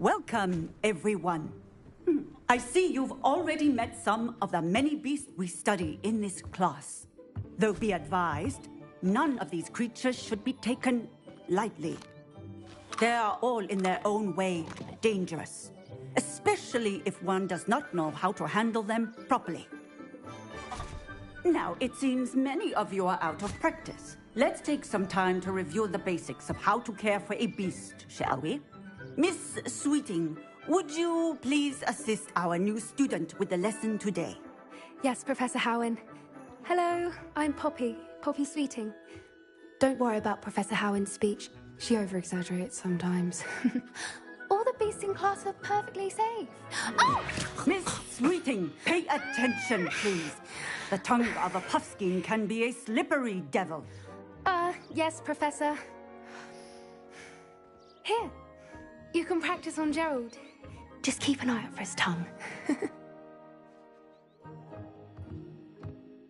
Welcome, everyone. I see you've already met some of the many beasts we study in this class. Though be advised, none of these creatures should be taken lightly. They are all in their own way dangerous, especially if one does not know how to handle them properly. Now, it seems many of you are out of practice. Let's take some time to review the basics of how to care for a beast, shall we? Miss Sweeting, would you please assist our new student with the lesson today? Yes, Professor Howen. Hello, I'm Poppy Sweeting. Don't worry about Professor Howen's speech. She over-exaggerates sometimes. All the beasts in class are perfectly safe. Oh! Miss Sweeting, pay attention, please. The tongue of a puffskein can be a slippery devil. Yes, Professor. Here, you can practice on Gerald. Just keep an eye out for his tongue.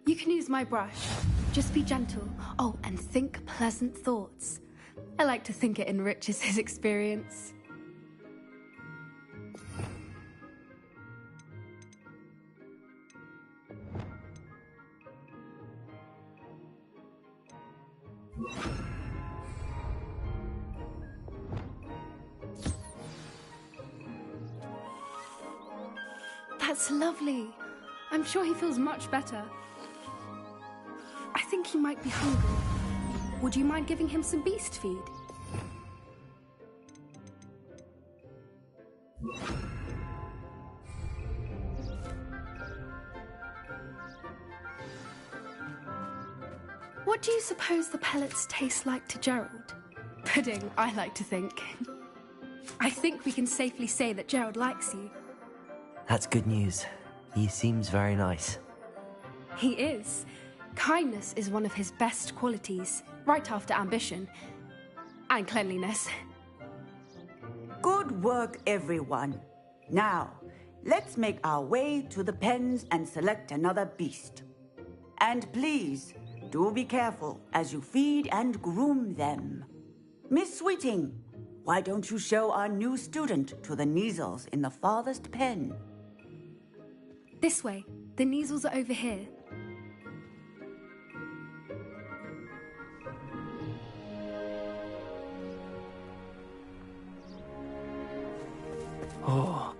You can use my brush. Just be gentle. Oh, and think pleasant thoughts. I like to think it enriches his experience. That's lovely. I'm sure he feels much better. I think he might be hungry. Would you mind giving him some beast feed? What do you suppose the pellets taste like to Gerald? Pudding, I like to think. I think we can safely say that Gerald likes you. That's good news. He seems very nice. He is. Kindness is one of his best qualities, right after ambition. And cleanliness. Good work, everyone. Now, let's make our way to the pens and select another beast. And please, do be careful as you feed and groom them. Miss Sweeting, why don't you show our new student to the Neasels in the farthest pen? This way. The Neasels are over here. Oh,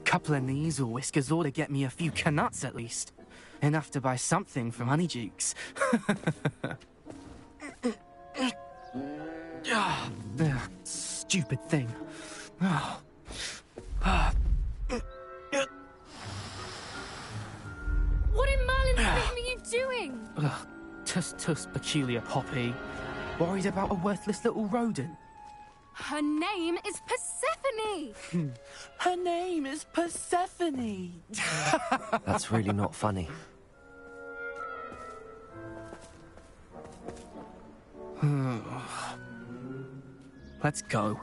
couple of Neasel whiskers ought to get me a few canuts at least. Enough to buy something from Honeydukes. Stupid thing. What in Merlin's name are you doing? Tuss, peculiar Poppy. Worried about a worthless little rodent. Her name is Persephone! Her name is Persephone! That's really not funny. Let's go.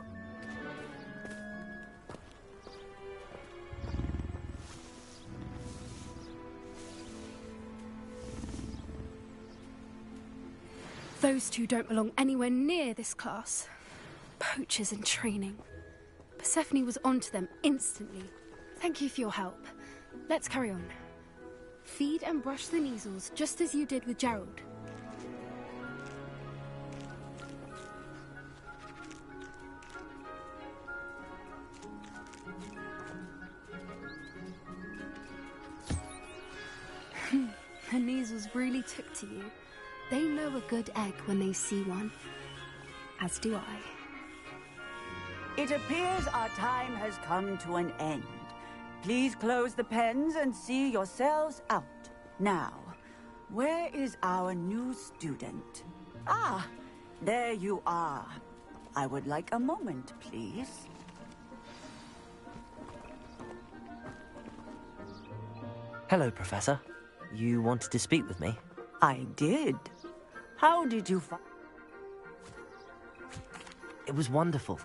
Those two don't belong anywhere near this class. Poachers in training. Persephone was onto them instantly. Thank you for your help. Let's carry on. Feed and brush the Neasels just as you did with Gerald. The Neasels really took to you. They know a good egg when they see one. As do I. It appears our time has come to an end. Please close the pens and see yourselves out. Now, where is our new student? Ah, there you are. I would like a moment, please. Hello, Professor. You wanted to speak with me? I did. How did you find... It was wonderful.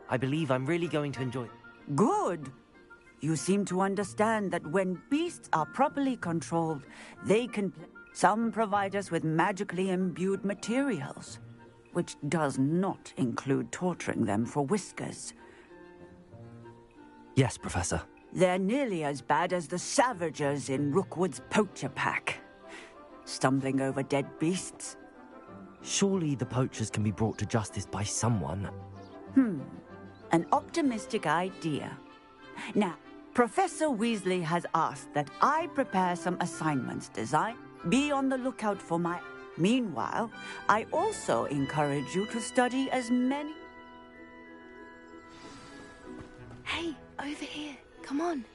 I believe I'm really going to enjoy it. Good. You seem to understand that when beasts are properly controlled, they can... Some provide us with magically imbued materials, which does not include torturing them for whiskers. Yes, Professor. They're nearly as bad as the Savagers in Rookwood's poacher pack. Stumbling over dead beasts. Surely the poachers can be brought to justice by someone. An optimistic idea. Now, Professor Weasley has asked that I prepare some assignments designed. Be on the lookout for my... Meanwhile, I also encourage you to study as many... Hey, over here. Come on.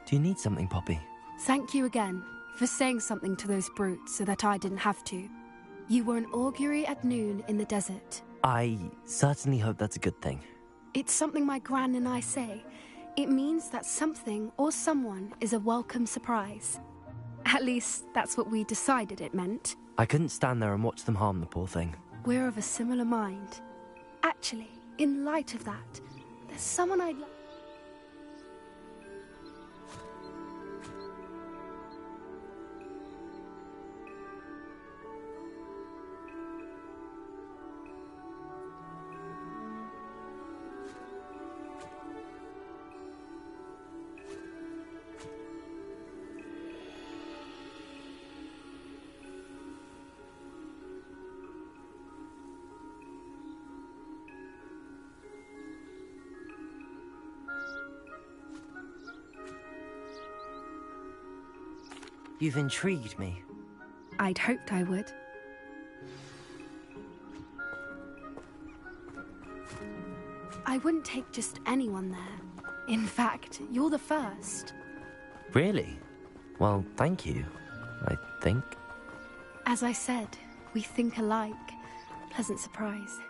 Do you need something, Poppy? Thank you again for saying something to those brutes so that I didn't have to. You were an augury at noon in the desert. I certainly hope that's a good thing. It's something my gran and I say. It means that something or someone is a welcome surprise. At least, that's what we decided it meant. I couldn't stand there and watch them harm the poor thing. We're of a similar mind. Actually, in light of that, there's someone I'd like... You've intrigued me. I'd hoped I would. I wouldn't take just anyone there. In fact, you're the first. Really? Well, thank you, I think. As I said, we think alike. Pleasant surprise.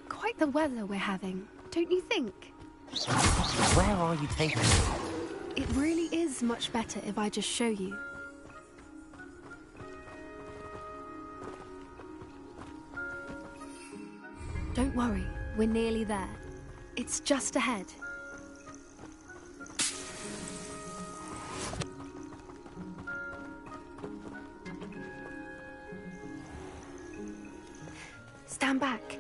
Quite the weather we're having, don't you think? Where are you taking me? It really is much better if I just show you. Don't worry, we're nearly there. It's just ahead. stand back.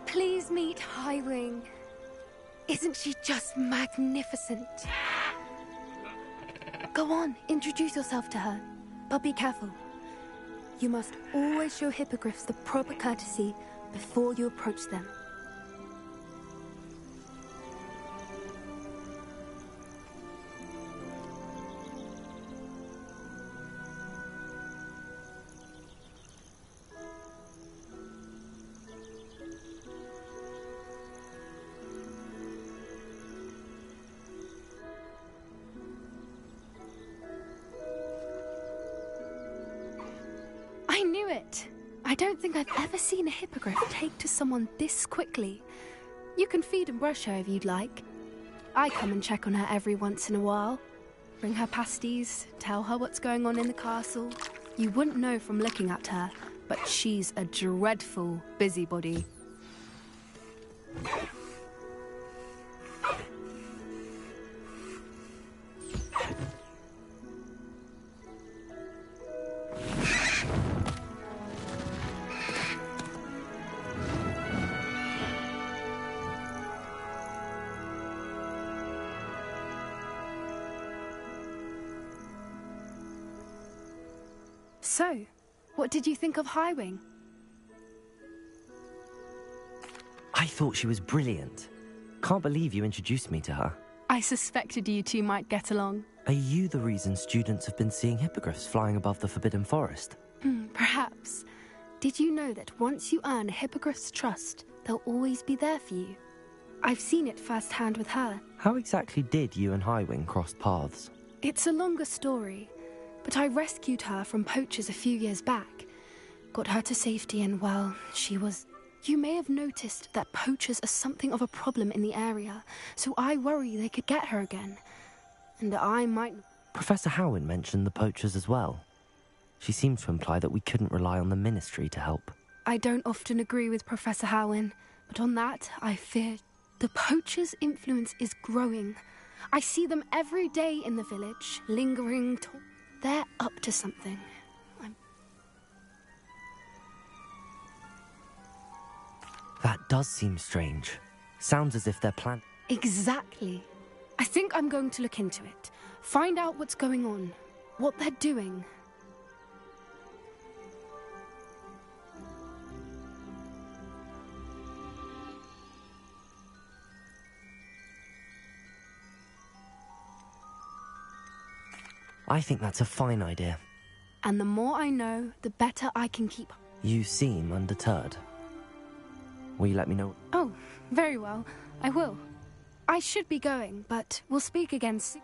Please meet Highwing. Isn't she just magnificent? Go on, introduce yourself to her. But be careful. You must always show hippogriffs the proper courtesy before you approach them. I knew it! I don't think I've ever seen a hippogriff take to someone this quickly. You can feed and brush her if you'd like. I come and check on her every once in a while. Bring her pasties, tell her what's going on in the castle. You wouldn't know from looking at her, but she's a dreadful busybody. So, what did you think of Highwing? I thought she was brilliant. Can't believe you introduced me to her. I suspected you two might get along. Are you the reason students have been seeing hippogriffs flying above the Forbidden Forest? Perhaps. Did you know that once you earn a hippogriff's trust, they'll always be there for you? I've seen it firsthand with her. How exactly did you and Highwing cross paths? It's a longer story, but I rescued her from poachers a few years back. Got her to safety and, well, she was... You may have noticed that poachers are something of a problem in the area, so I worry they could get her again. And I might... Professor Howin mentioned the poachers as well. She seemed to imply that we couldn't rely on the Ministry to help. I don't often agree with Professor Howin, but on that, I fear the poachers' influence is growing. I see them every day in the village, lingering... They're up to something. That does seem strange. Sounds as if they're planning... Exactly. I think I'm going to look into it. Find out what's going on. What they're doing. I think that's a fine idea. And the more I know, the better I can keep... You seem undeterred. Will you let me know? Oh, very well. I will. I should be going, but we'll speak again soon.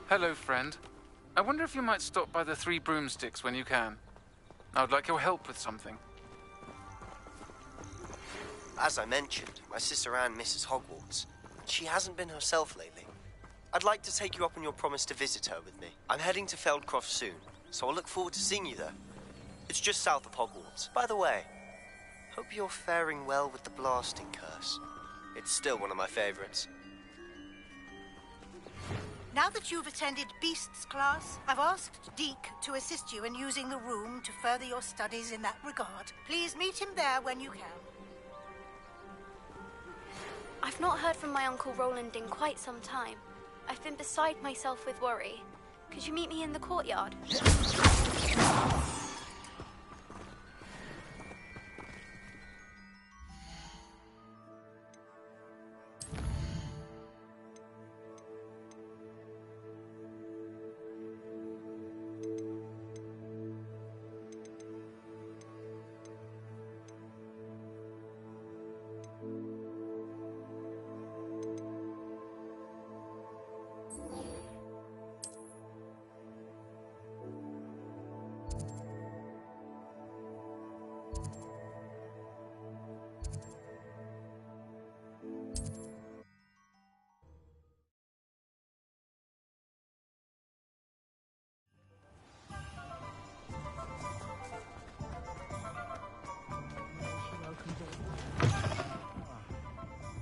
Hello, friend. I wonder if you might stop by the Three Broomsticks when you can. I would like your help with something. As I mentioned, my sister Anne misses Hogwarts. She hasn't been herself lately. I'd like to take you up on your promise to visit her with me. I'm heading to Feldcroft soon. so I'll look forward to seeing you there. It's just south of Hogwarts. By the way, hope you're faring well with the blasting curse. It's still one of my favorites. Now that you've attended Beasts class, I've asked Deke to assist you in using the room to further your studies in that regard. Please meet him there when you can. I've not heard from my Uncle Roland in quite some time. I've been beside myself with worry. Could you meet me in the courtyard?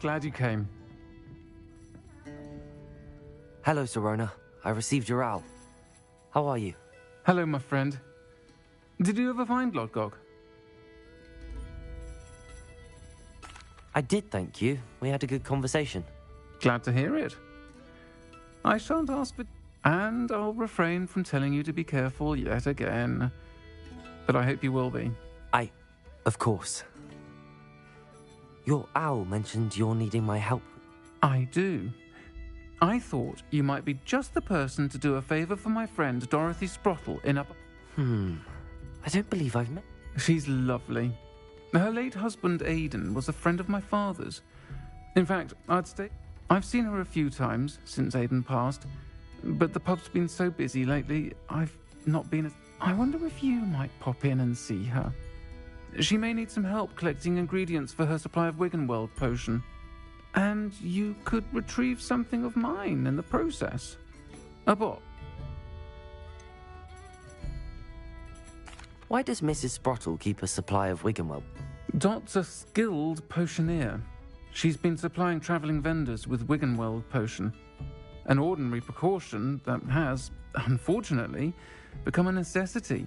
Glad you came. Hello, Serona. I received your owl. How are you? Hello, my friend. Did you ever find Lodgok? I did, thank you. We had a good conversation. Glad to hear it. I shan't ask for... And I'll refrain from telling you to be careful yet again. But I hope you will be. Of course. Your owl mentioned you're needing my help. I do. I thought you might be just the person to do a favour for my friend Dorothy Sprottle in Upper... I don't believe I've met... She's lovely. Her late husband Aidan was a friend of my father's. In fact, I've seen her a few times since Aidan passed, but the pub's been so busy lately, I've not been as... I wonder if you might pop in and see her. She may need some help collecting ingredients for her supply of Wiggenweld potion. And you could retrieve something of mine in the process. A bot. Why does Mrs. Sprottle keep a supply of Wiggenweld? Dot's a skilled potioneer. She's been supplying travelling vendors with Wiggenweld potion. An ordinary precaution that has, unfortunately, become a necessity.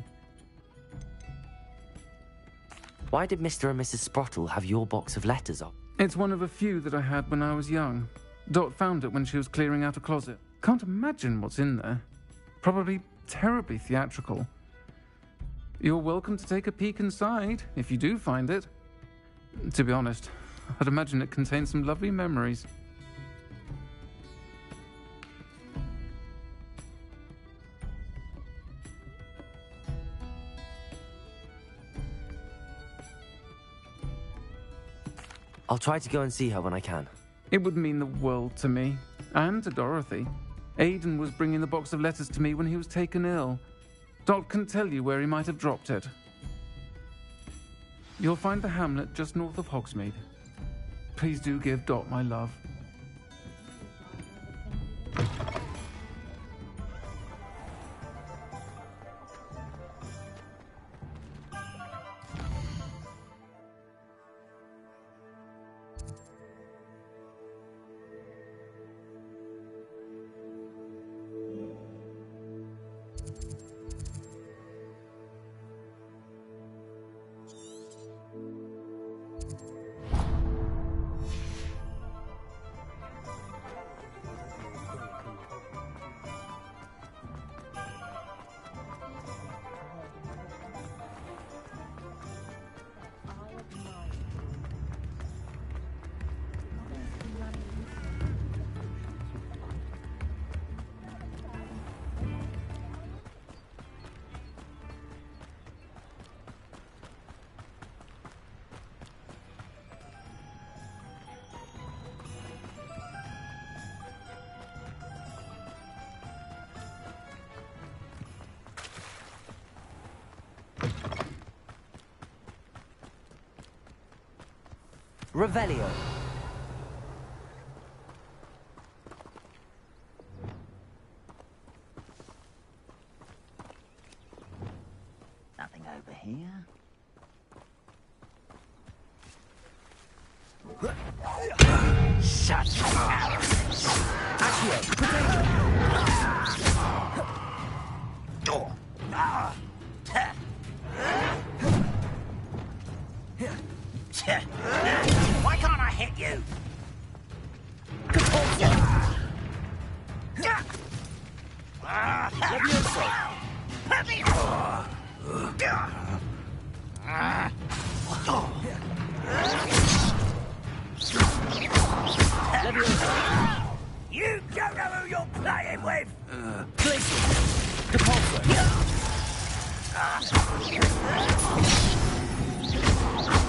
Why did Mr. and Mrs. Sprottle have your box of letters up? It's one of a few that I had when I was young. Dot found it when she was clearing out a closet. Can't imagine what's in there. Probably terribly theatrical. You're welcome to take a peek inside, if you do find it. To be honest, I'd imagine it contains some lovely memories. I'll try to go and see her when I can. It would mean the world to me, and to Dorothy. Aidan was bringing the box of letters to me when he was taken ill. Dot can tell you where he might have dropped it. You'll find the hamlet just north of Hogsmeade. Please do give Dot my love. Revelio. here? Shut up! Accio, potato! Why can't I hit you? You don't know who you're playing with!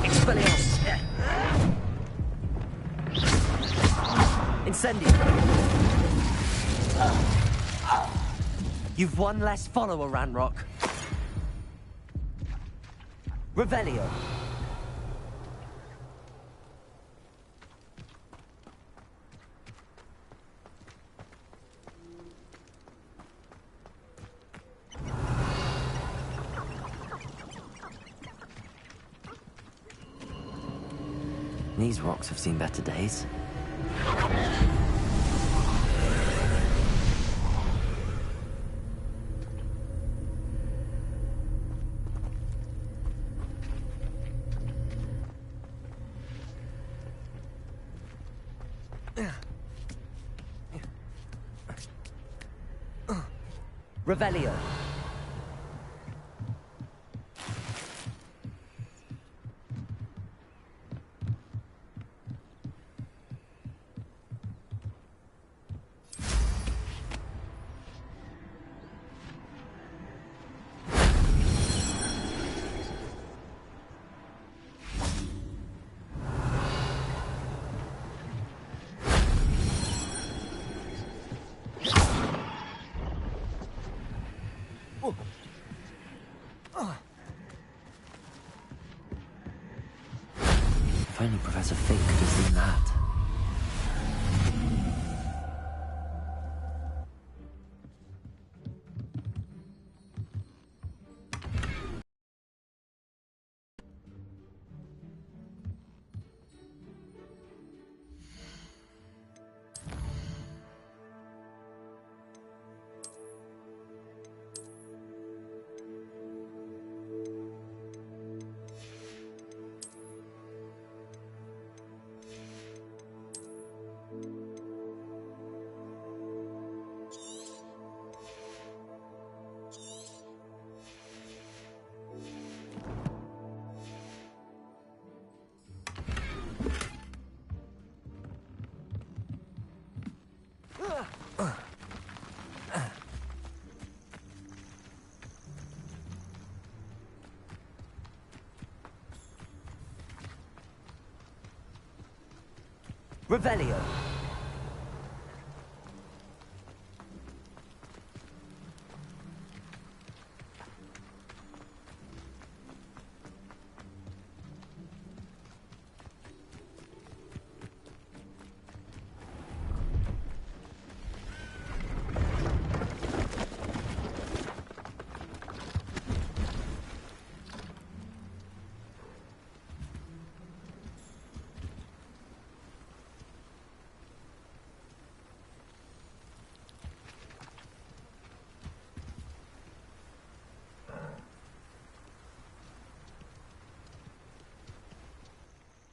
Expelliarmus! Incendio! You've one less follower, Ranrock. Revelio. These rocks have seen better days. Revelio. If only Professor Fink could have seen that. Revelio.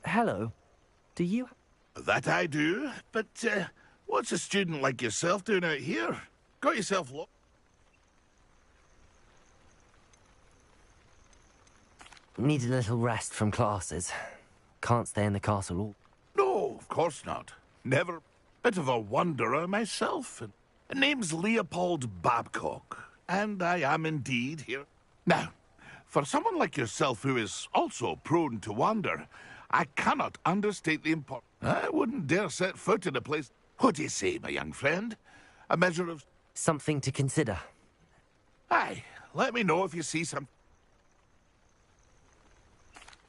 Hello. Do you... That I do, but what's a student like yourself doing out here? Got yourself locked? Need a little rest from classes. Can't stay in the castle all... No, of course not. Never. Bit of a wanderer myself. Name's Leopold Babcock, and I am indeed here. Now, for someone like yourself who is also prone to wander, I cannot understate the importance. I wouldn't dare set foot in a place... What do you say, my young friend? A measure of... Something to consider. Aye, let me know if you see some...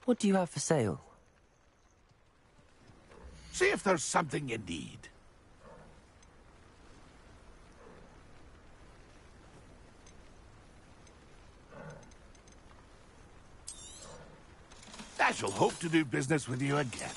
What do you have for sale? See if there's something you need. I shall hope to do business with you again.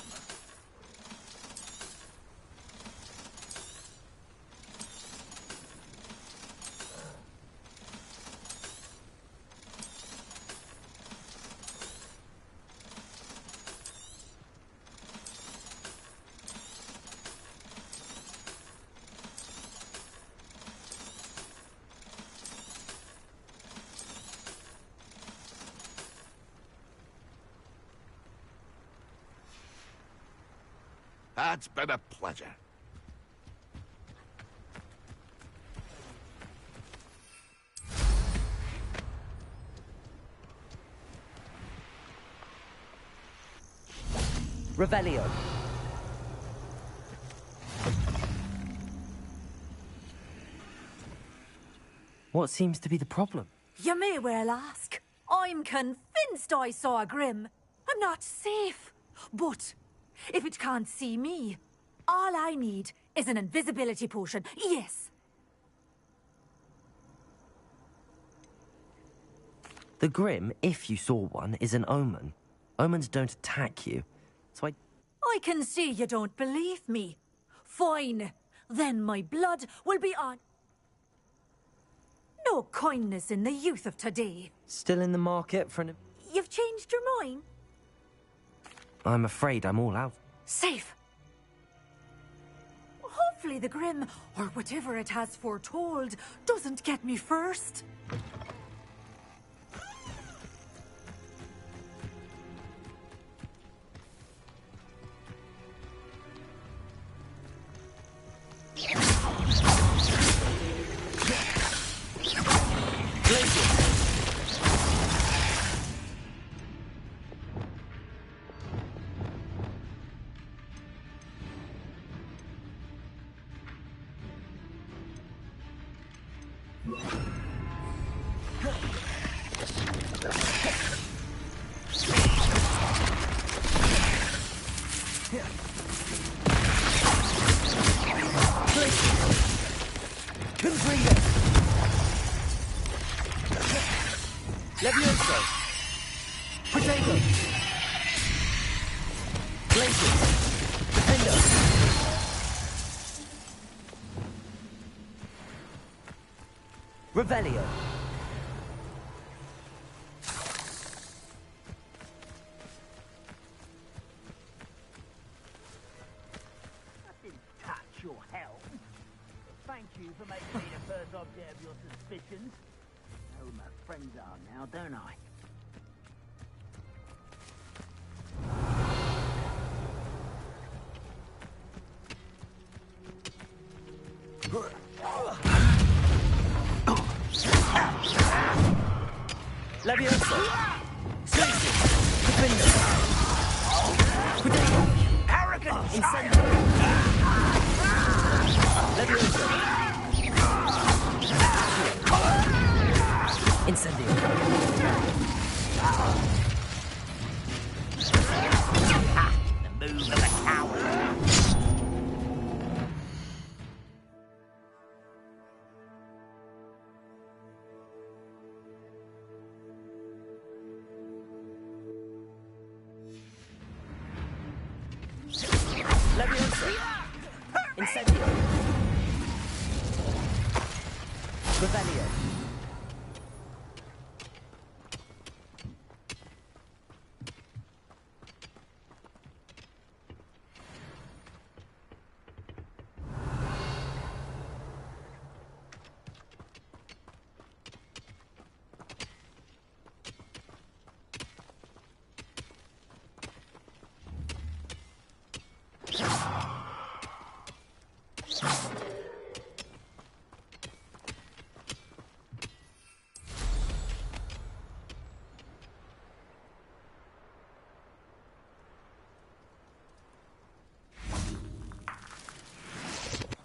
It's been a pleasure. Revelio. What seems to be the problem? You may well ask. I'm convinced I saw a Grim. I'm not safe. But if it can't see me, all I need is an invisibility potion. Yes. The Grim, if you saw one, is an omen. Omens don't attack you, so I can see you don't believe me. Fine. Then my blood will be on. No kindness in the youth of today. Still in the market for an... You've changed your mind? I'm afraid I'm all out. Safe. Hopefully the Grim, or whatever it has foretold, doesn't get me first. Levioso! Potato! Blazes! Defender! Revelio! That didn't touch your helm. Thank you for making me the first object of your suspicions. I know who my friends are now, don't I? Levioso! Blazes! Defender! Potato! Arrogant Incendio! Levioso! Incendio! The move of a coward. Levioso! Incendio! Revelio!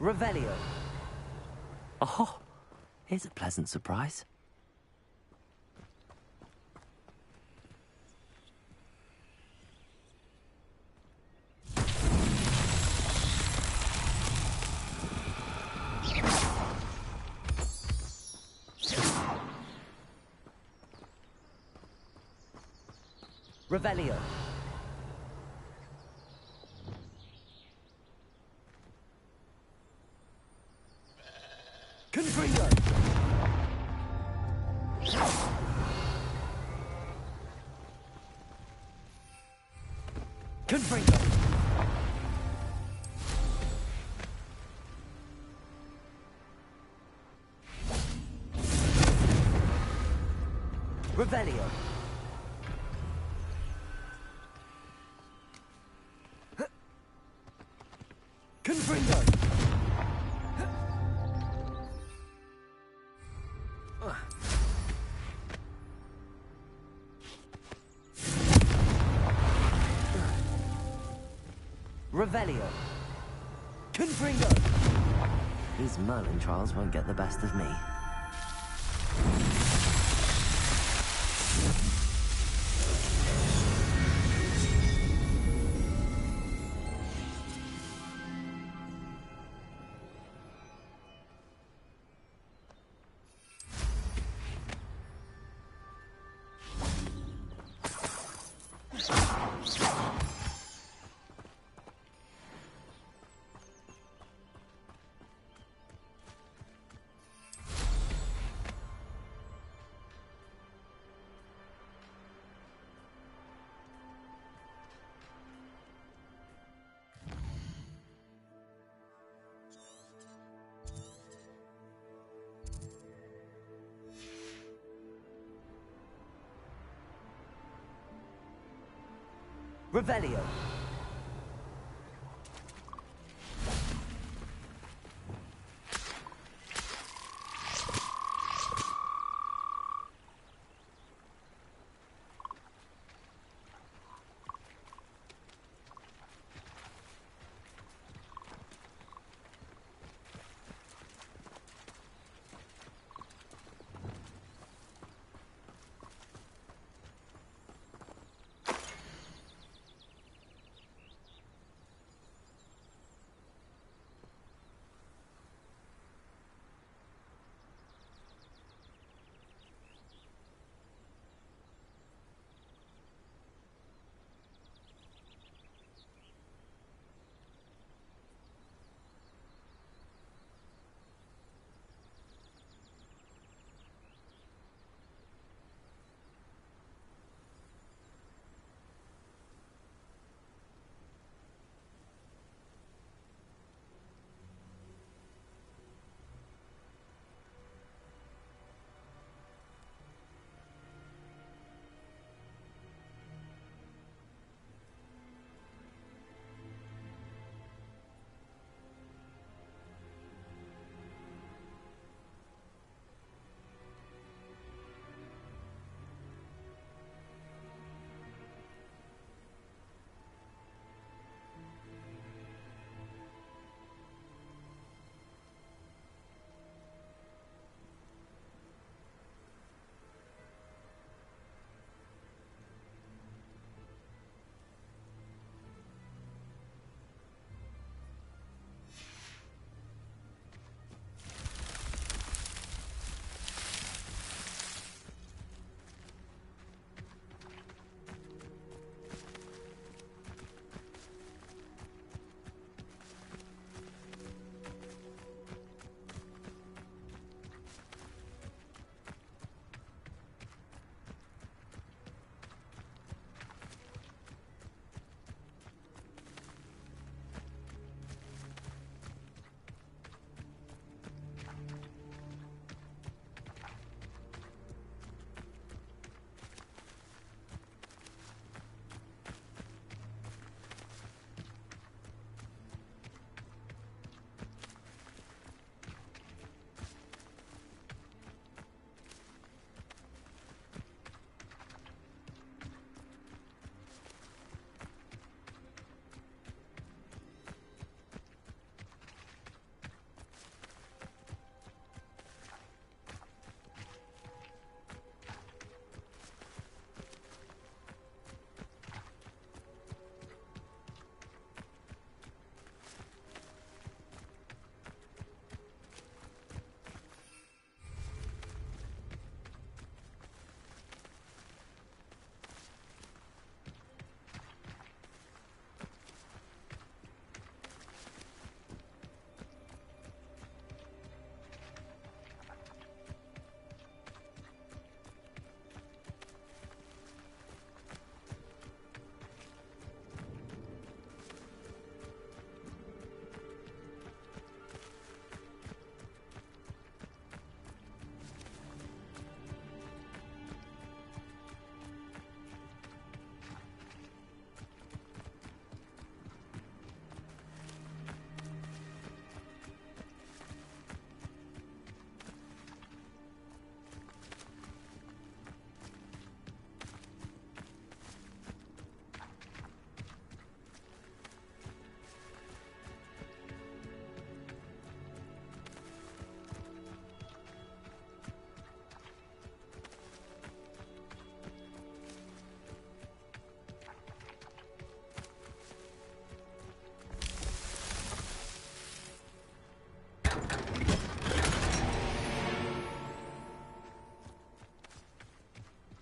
Revelio. Oh, here's a pleasant surprise. Revelio. Confringo! Revelio! Confringo! Revelio! Confringo! These Merlin trials won't get the best of me. Revelio!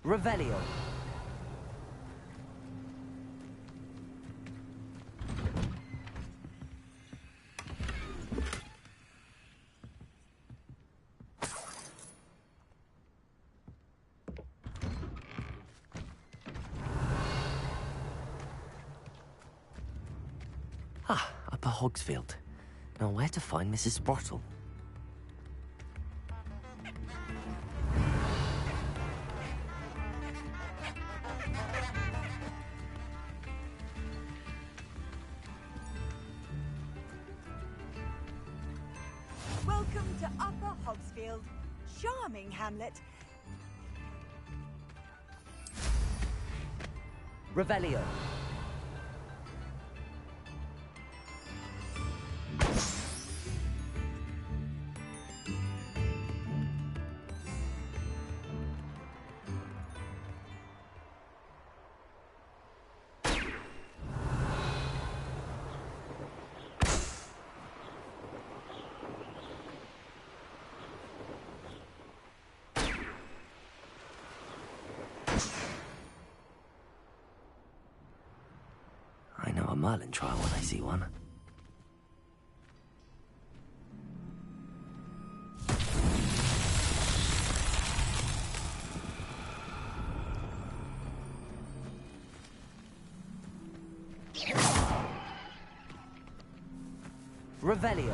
Revelio. Ah, Upper Hogsfield. Now where to find Mrs. Sprottle? Welcome to Upper Hogsfield. Charming hamlet. Revelio. I know a Merlin trial when I see one. Revelio.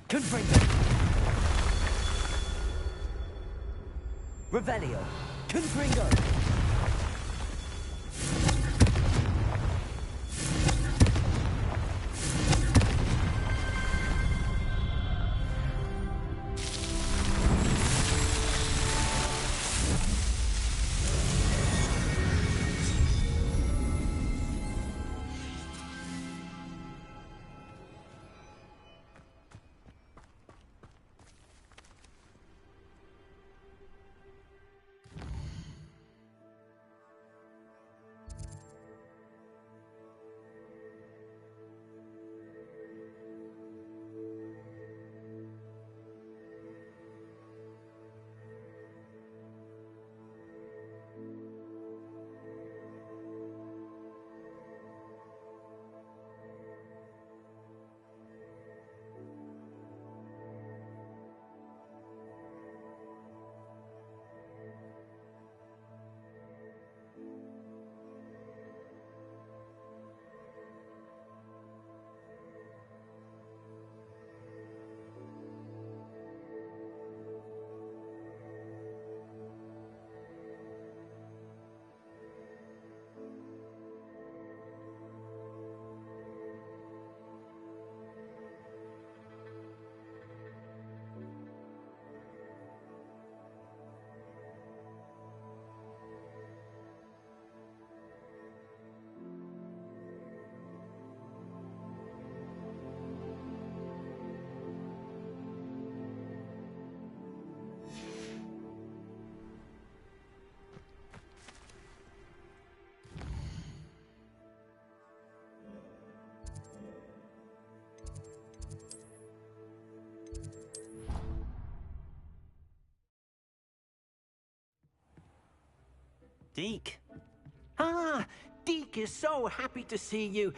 Confringo. Revelio. Confringo. Deke. Ah, Deke is so happy to see you.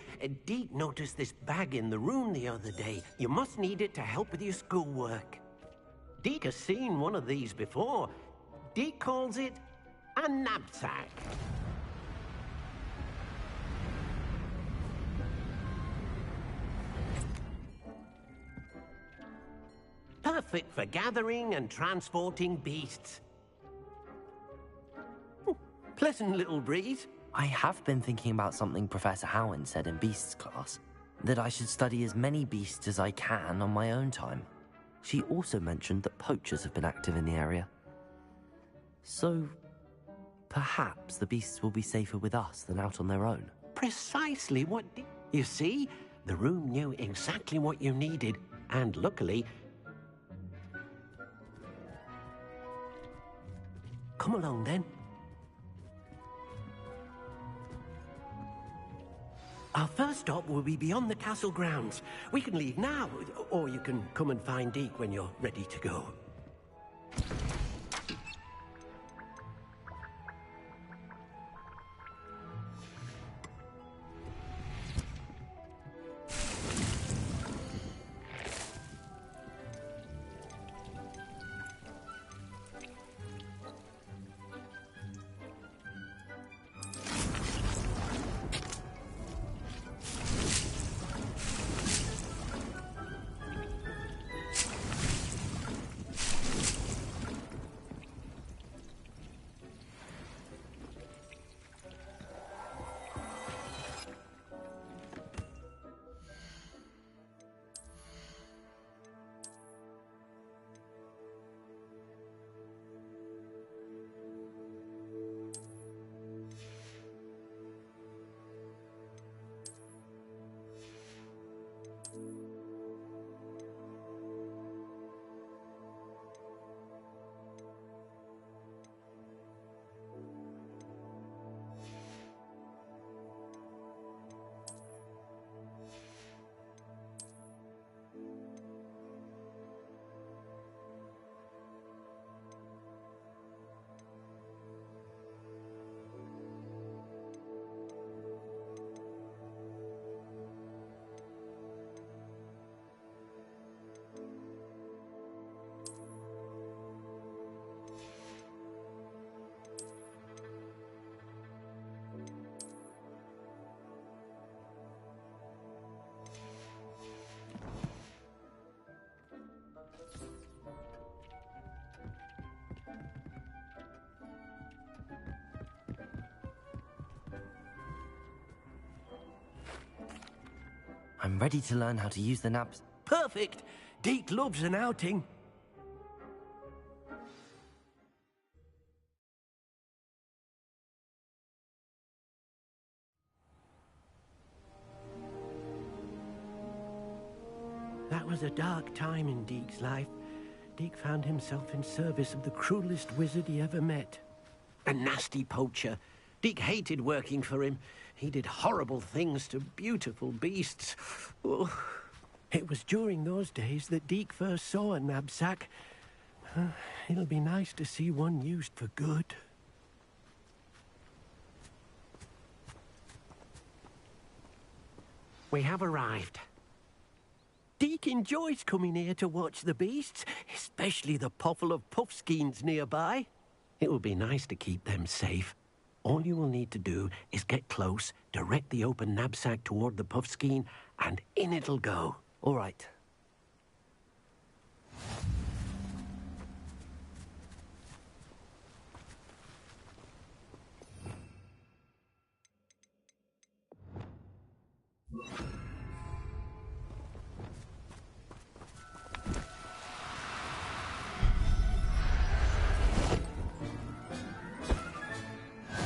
Deke noticed this bag in the room the other day. You must need it to help with your schoolwork. Deke has seen one of these before. Deke calls it a knapsack. Perfect for gathering and transporting beasts. Pleasant little breeze. I have been thinking about something Professor Howard said in Beasts class, that I should study as many beasts as I can on my own time. She also mentioned that poachers have been active in the area. So, perhaps the beasts will be safer with us than out on their own. Precisely what... You see, the room knew exactly what you needed, and luckily... Come along, then. Our first stop will be beyond the castle grounds. We can leave now, or you can come and find Deke when you're ready to go. I'm ready to learn how to use the naps. Perfect! Deke loves an outing. That was a dark time in Deke's life. Deke found himself in service of the cruelest wizard he ever met. A nasty poacher. Deke hated working for him. He did horrible things to beautiful beasts. Oh, it was during those days that Deke first saw a knapsack. It'll be nice to see one used for good. We have arrived. Deke enjoys coming here to watch the beasts, especially the potful of puffskeins nearby. It will be nice to keep them safe. All you will need to do is get close, direct the open knapsack toward the puffskein, and in it'll go. All right.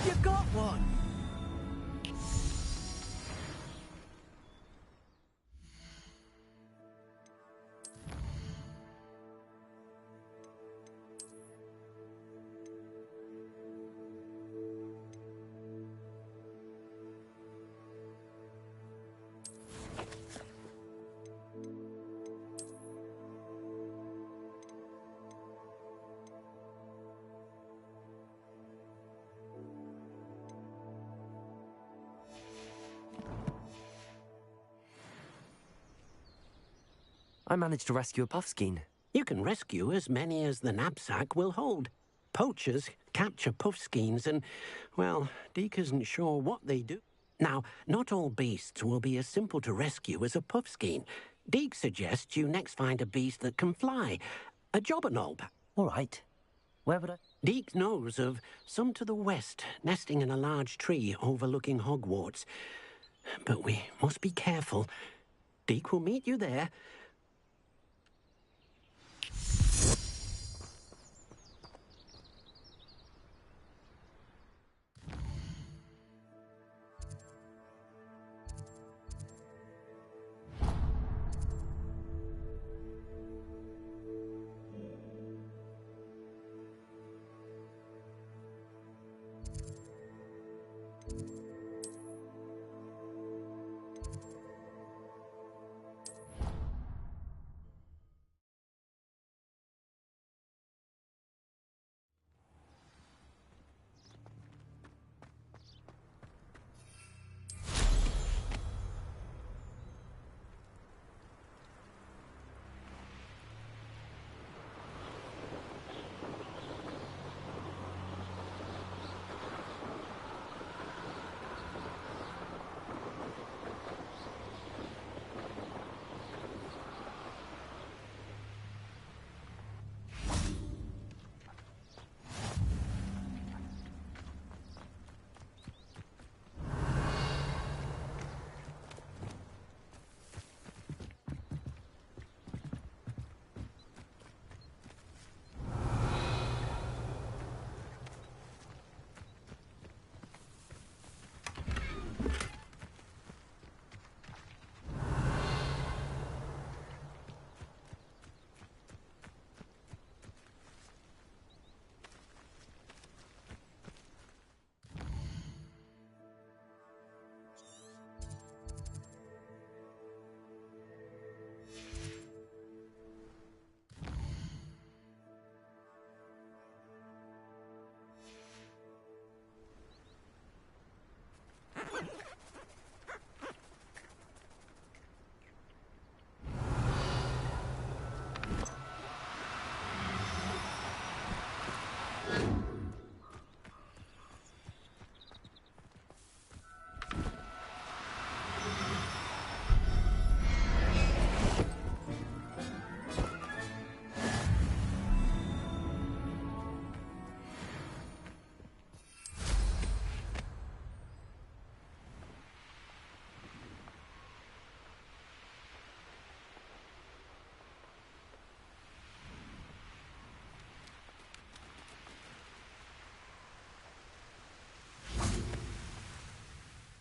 You got one! I managed to rescue a puffskein. You can rescue as many as the knapsack will hold. Poachers capture puffskeins and, well, Deke isn't sure what they do. Now, not all beasts will be as simple to rescue as a puffskein. Deke suggests you next find a beast that can fly. A jobberknoll. All right. Where would I... Deke knows of some to the west, nesting in a large tree overlooking Hogwarts. But we must be careful. Deke will meet you there.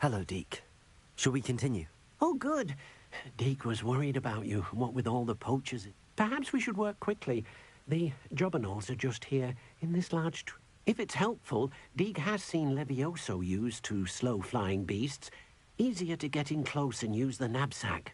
Hello, Deke. Shall we continue? Oh, good. Deke was worried about you, what with all the poachers. Perhaps we should work quickly. The jobberknolls are just here in this large tree. If it's helpful, Deke has seen Levioso used to slow flying beasts. Easier to get in close and use the knapsack.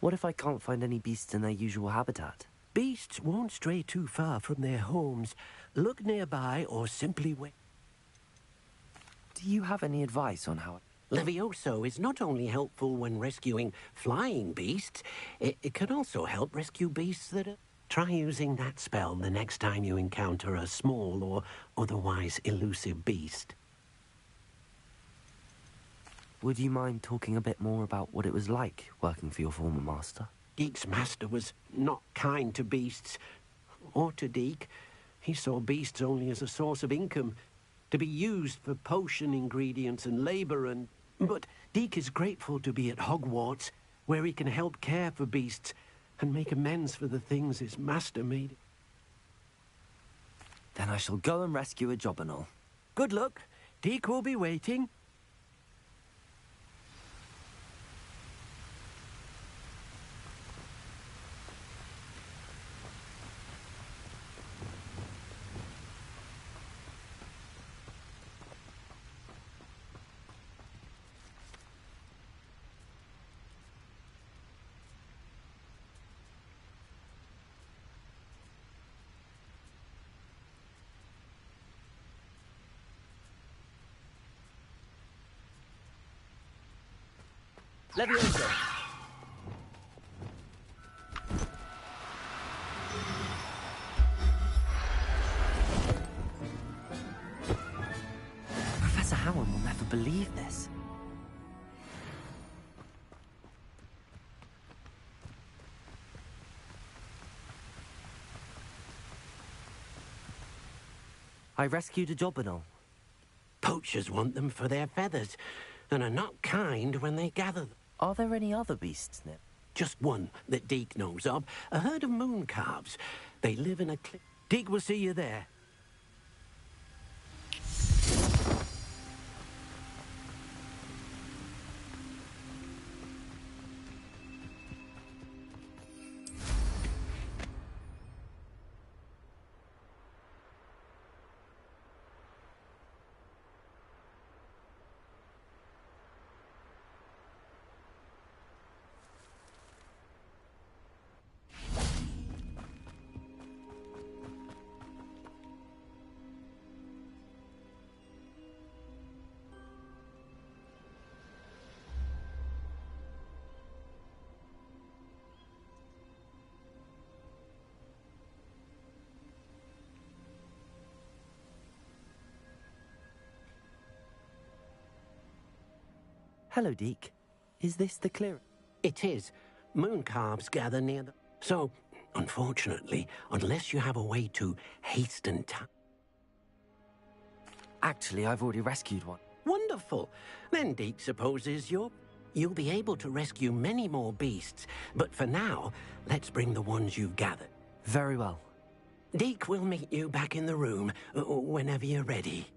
What if I can't find any beasts in their usual habitat? Beasts won't stray too far from their homes. Look nearby or simply wait. Do you have any advice on how... Levioso is not only helpful when rescuing flying beasts, it can also help rescue beasts that are... Try using that spell the next time you encounter a small or otherwise elusive beast. Would you mind talking a bit more about what it was like working for your former master? Deke's master was not kind to beasts, or to Deke. He saw beasts only as a source of income, to be used for potion ingredients and labor and... But Deke is grateful to be at Hogwarts, where he can help care for beasts and make amends for the things his master made. Then I shall go and rescue a jobberknoll. Good luck. Deke will be waiting. Levioso! Professor Howard will never believe this. I rescued a jobberknoll. Poachers want them for their feathers, and are not kind when they gather them. Are there any other beasts, Nip? Just one that Deke knows of, a herd of moon calves. They live in a cliff. Deke will see you there. Hello, Deke. Is this the clearing? It is. Moon calves gather near the... So, unfortunately, unless you have a way to hasten time... Actually, I've already rescued one. Wonderful. Then Deke supposes you'll be able to rescue many more beasts. But for now, let's bring the ones you've gathered. Very well. Deke will meet you back in the room whenever you're ready.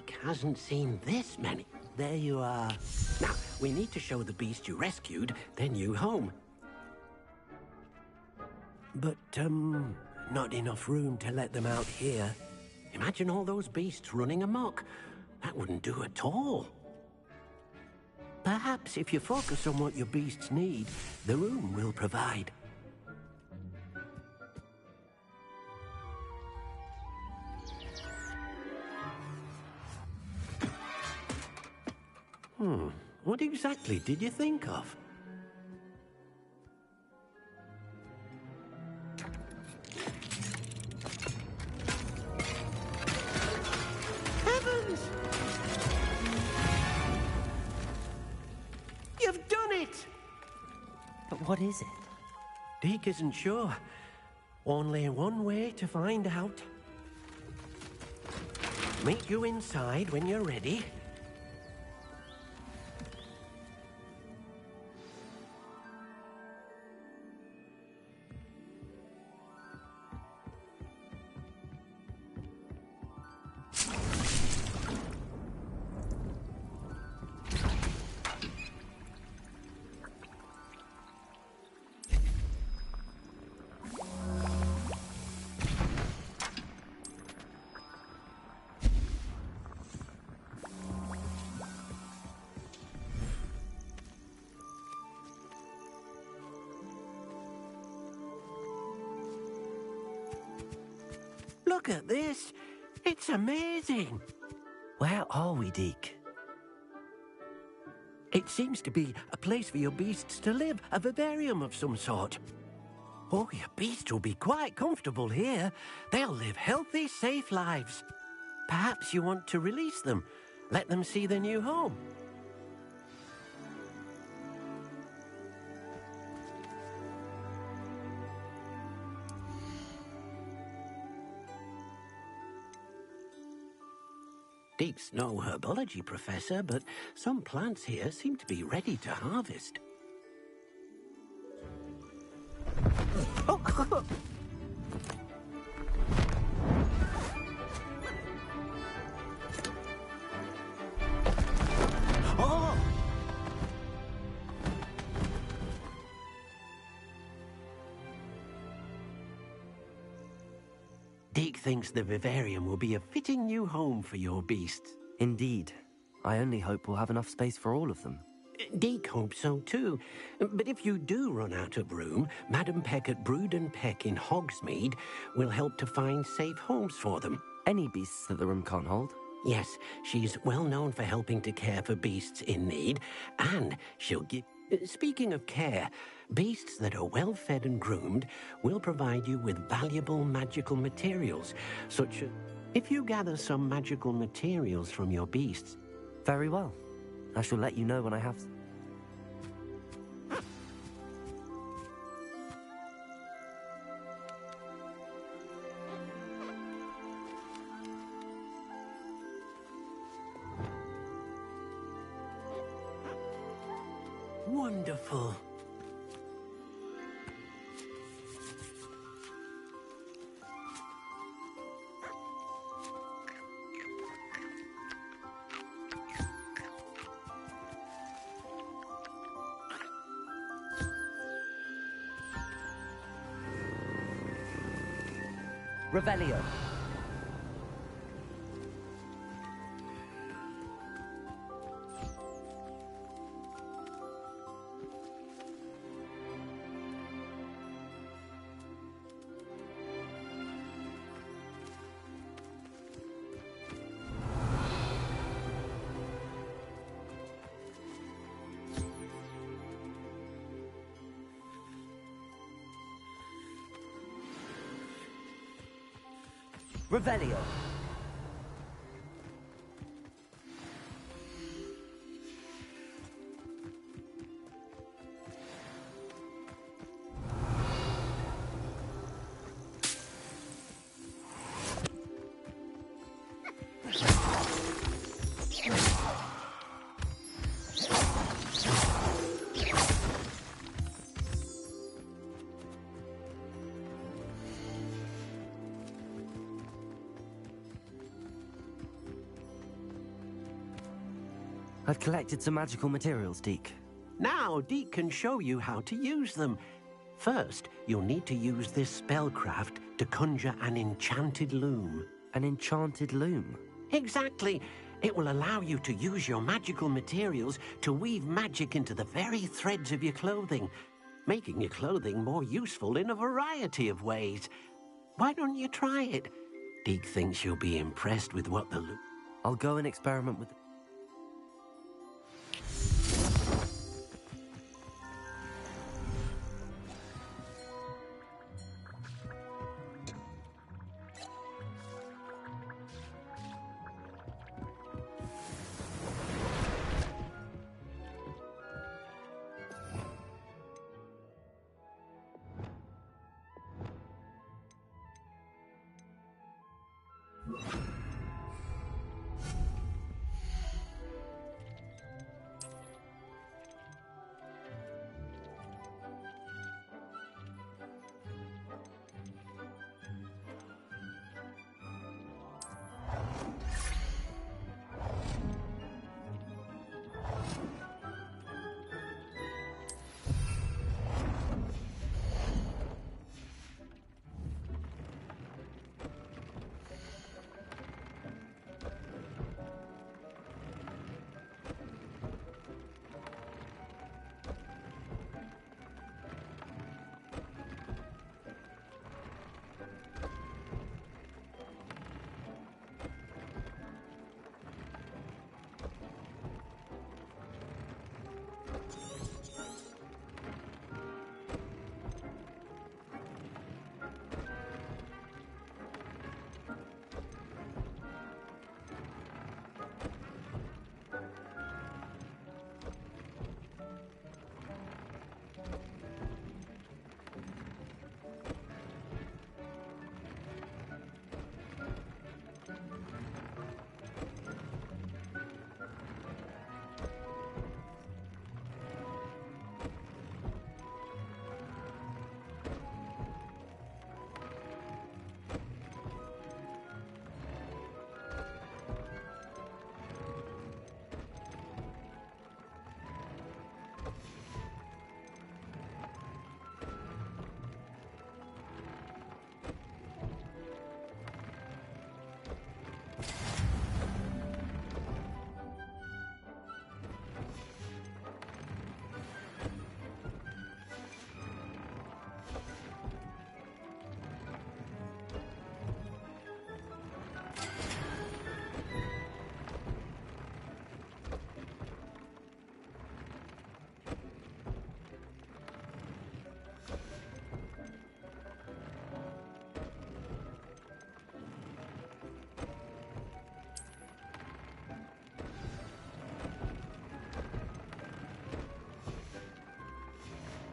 Deek hasn't seen this many. There you are. Now, we need to show the beast you rescued their new home. But, not enough room to let them out here. Imagine all those beasts running amok. That wouldn't do at all. Perhaps if you focus on what your beasts need, the room will provide. What exactly did you think of? Heavens! You've done it! But what is it? Deek isn't sure. Only one way to find out. Meet you inside when you're ready. Look at this. It's amazing. Where are we, Deek? It seems to be a place for your beasts to live, a vivarium of some sort. Oh, your beasts will be quite comfortable here. They'll live healthy, safe lives. Perhaps you want to release them, let them see their new home. Deek's no herbology professor, but some plants here seem to be ready to harvest. Oh. Oh. Deek thinks the vivarium will be a fitting new home for your beasts. Indeed. I only hope we'll have enough space for all of them. Deek hopes so too. But if you do run out of room, Madam Peck at Brood and Peck in Hogsmeade will help to find safe homes for them. Any beasts that the room can't hold? Yes, she's well known for helping to care for beasts in need, and she'll give... Speaking of care, beasts that are well fed and groomed will provide you with valuable magical materials, such as... If you gather some magical materials from your beasts... Very well. I shall let you know when I have... Wonderful. Revelio. Revelio. I've collected some magical materials, Deke. Now, Deke can show you how to use them. First, you'll need to use this spellcraft to conjure an enchanted loom. An enchanted loom? Exactly. It will allow you to use your magical materials to weave magic into the very threads of your clothing, making your clothing more useful in a variety of ways. Why don't you try it? Deke thinks you'll be impressed with what the loom... I'll go and experiment with...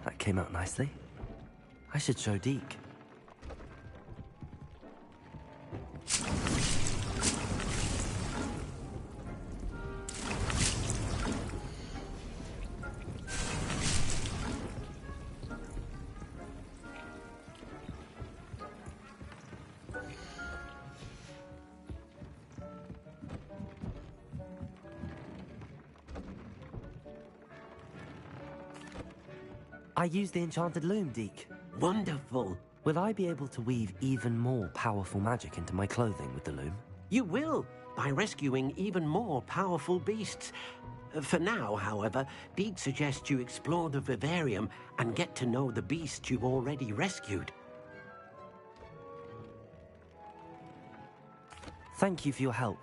That came out nicely. I should show Deke. I used the enchanted loom, Deke. Wonderful. Will I be able to weave even more powerful magic into my clothing with the loom? You will, by rescuing even more powerful beasts. For now, however, Deke suggests you explore the vivarium and get to know the beasts you've already rescued. Thank you for your help.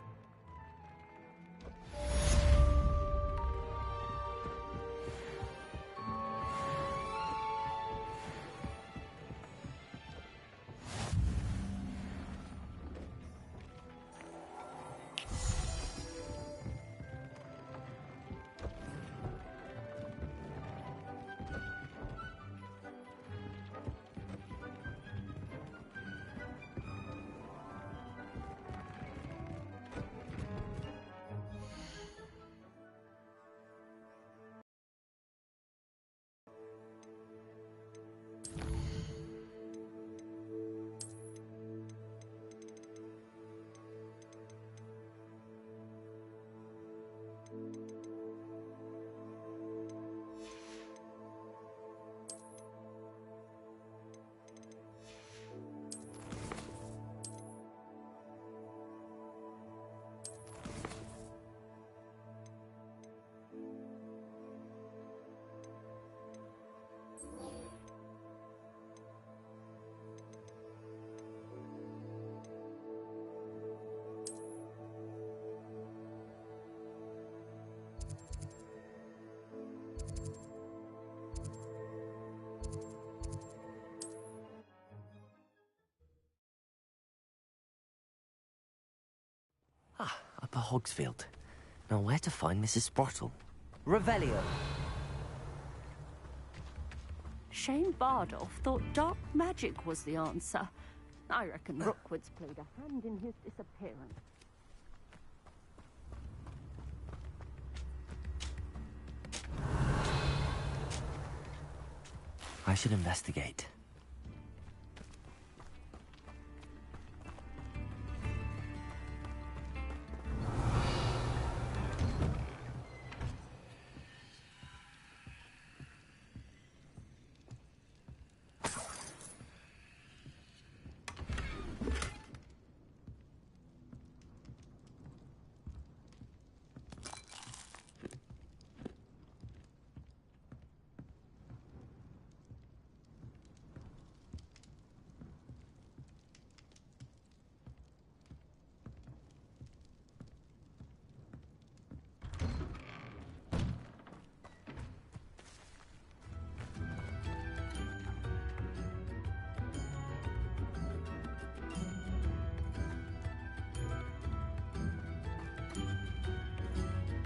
Upper Hogsfield. Now where to find Mrs. Sprottle? Revelio. Shane Bardolph thought dark magic was the answer. I reckon Rookwood's played a hand in his disappearance. I should investigate.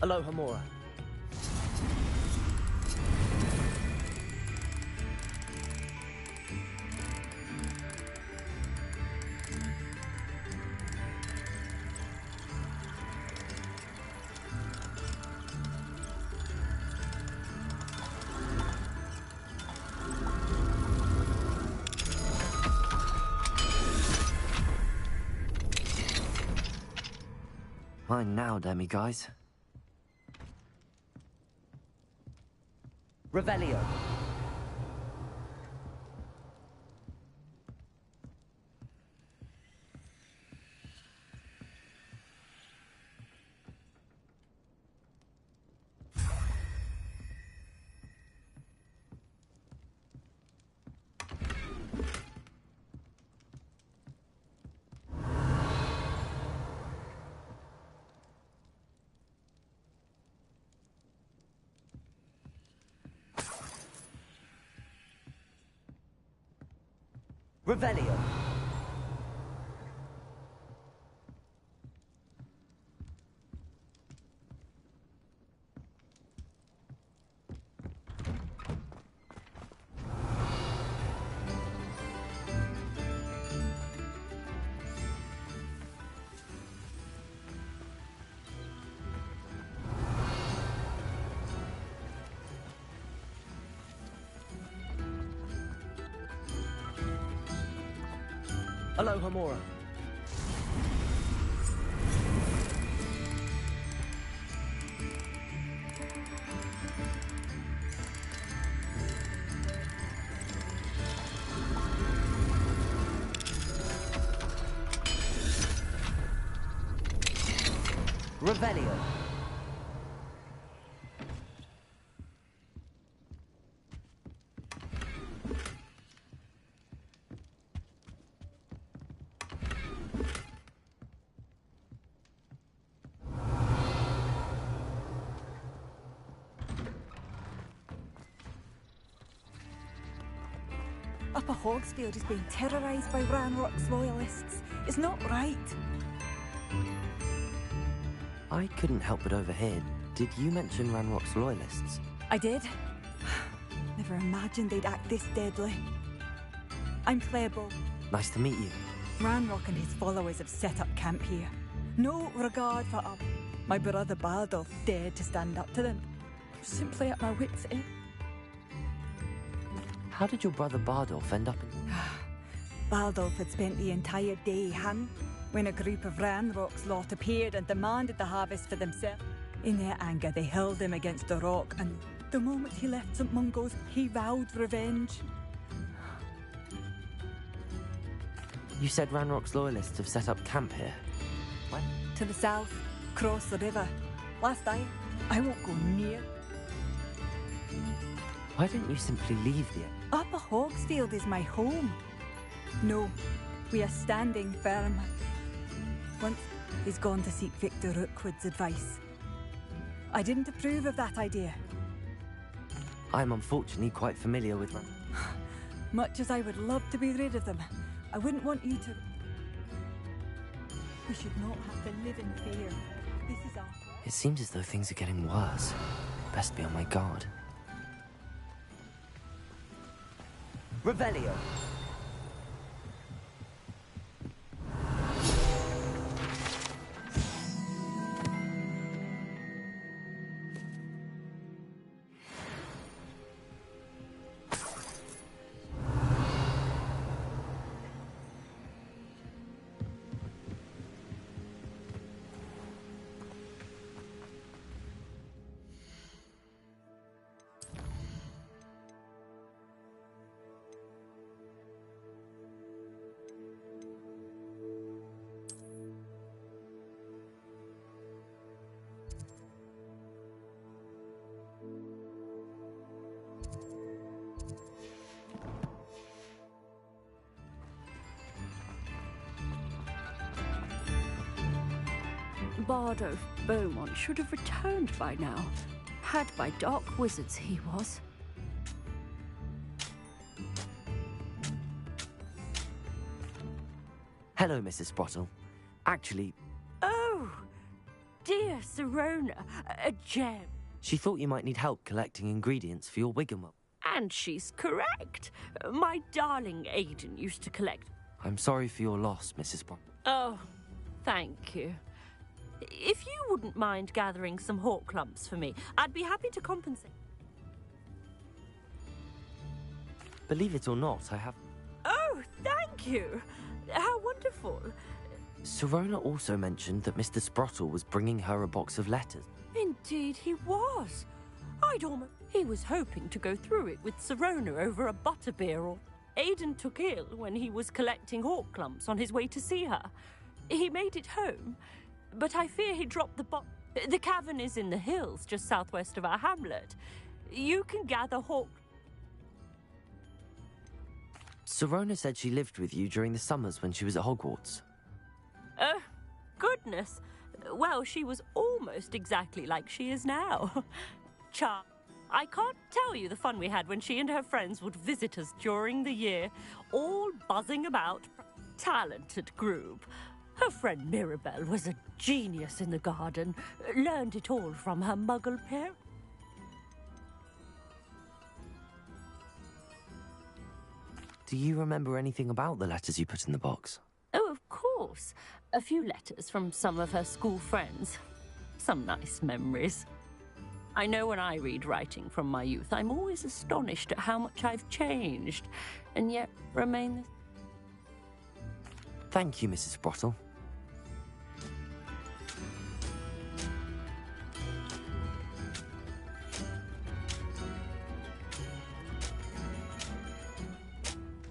Aloha Mora. Mine now, demi-guys. Revelio. Revelio. Aloha Mora. Revelio. Upper Hogsfield is being terrorised by Ranrock's loyalists. It's not right. I couldn't help but overhear. Did you mention Ranrock's loyalists? I did. Never imagined they'd act this deadly. I'm Clebo. Nice to meet you. Ranrock and his followers have set up camp here. No regard for my brother Bardolph dared to stand up to them. Simply at my wits' end. How did your brother Bardolph end up in... Bardolph had spent the entire day hung when a group of Ranrock's lot appeared and demanded the harvest for themselves. In their anger, they hurled him against a rock, and the moment he left St. Mungo's, he vowed revenge. You said Ranrock's loyalists have set up camp here? What? To the south, across the river. Last night, I won't go near. Why don't you simply leave the... Upper Hogsfield is my home. No, we are standing firm. Once he's gone to seek Victor Rookwood's advice. I didn't approve of that idea. I'm unfortunately quite familiar with... Much as I would love to be rid of them, I wouldn't want you to... We should not have to live in fear. This is our... It seems as though things are getting worse. Best be on my guard. Revelio. Bardo Beaumont should have returned by now. Had by dark wizards he was. Hello, Mrs. Sprottle. Actually, Oh, dear Serona, a gem. she thought you might need help collecting ingredients for your Wiggenweld. And she's correct. My darling Aiden used to collect. I'm sorry for your loss, Mrs. Sprottle. Oh, thank you. If you wouldn't mind gathering some hawk lumps for me, I'd be happy to compensate. Believe it or not, I have... Oh, thank you. How wonderful. Serona also mentioned that Mr. Sprottle was bringing her a box of letters. Indeed he was. He was hoping to go through it with Serona over a butterbeer or... Aiden took ill when he was collecting hawk lumps on his way to see her. He made it home, but I fear he dropped the box. The cavern is in the hills just southwest of our hamlet. You can gather hawk... Serona said she lived with you during the summers when she was at Hogwarts. Oh, goodness. Well, she was almost exactly like she is now. I can't tell you the fun we had when she and her friends would visit us during the year, all buzzing about. Talented group. Her friend Mirabelle was a genius in the garden, learned it all from her muggle parents. Do you remember anything about the letters you put in the box? Oh, of course. A few letters from some of her school friends. Some nice memories. I know when I read writing from my youth, I'm always astonished at how much I've changed, and yet remain the... Thank you, Mrs. Sprottle.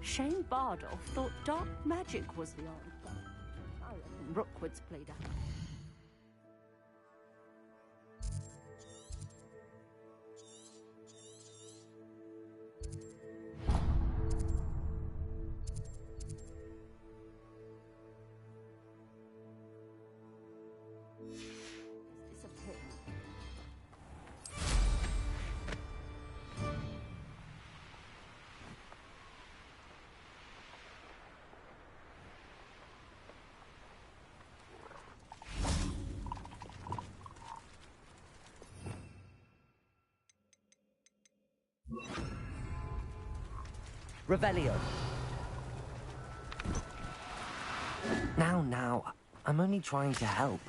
Shane Bardolph thought dark magic was the answer. I reckon Rookwood's played a... Revelio. Now, I'm only trying to help.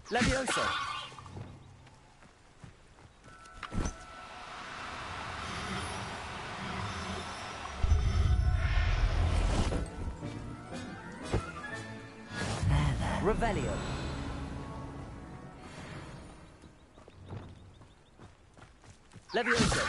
Levioso. Revelio. Levioso.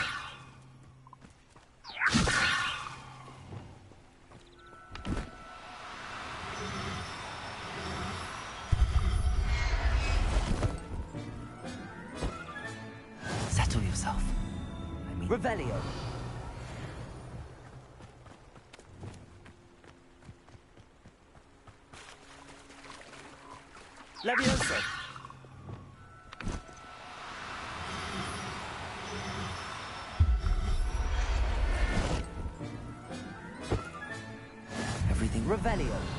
Settle yourself. Revelio. Levioso. Revelio.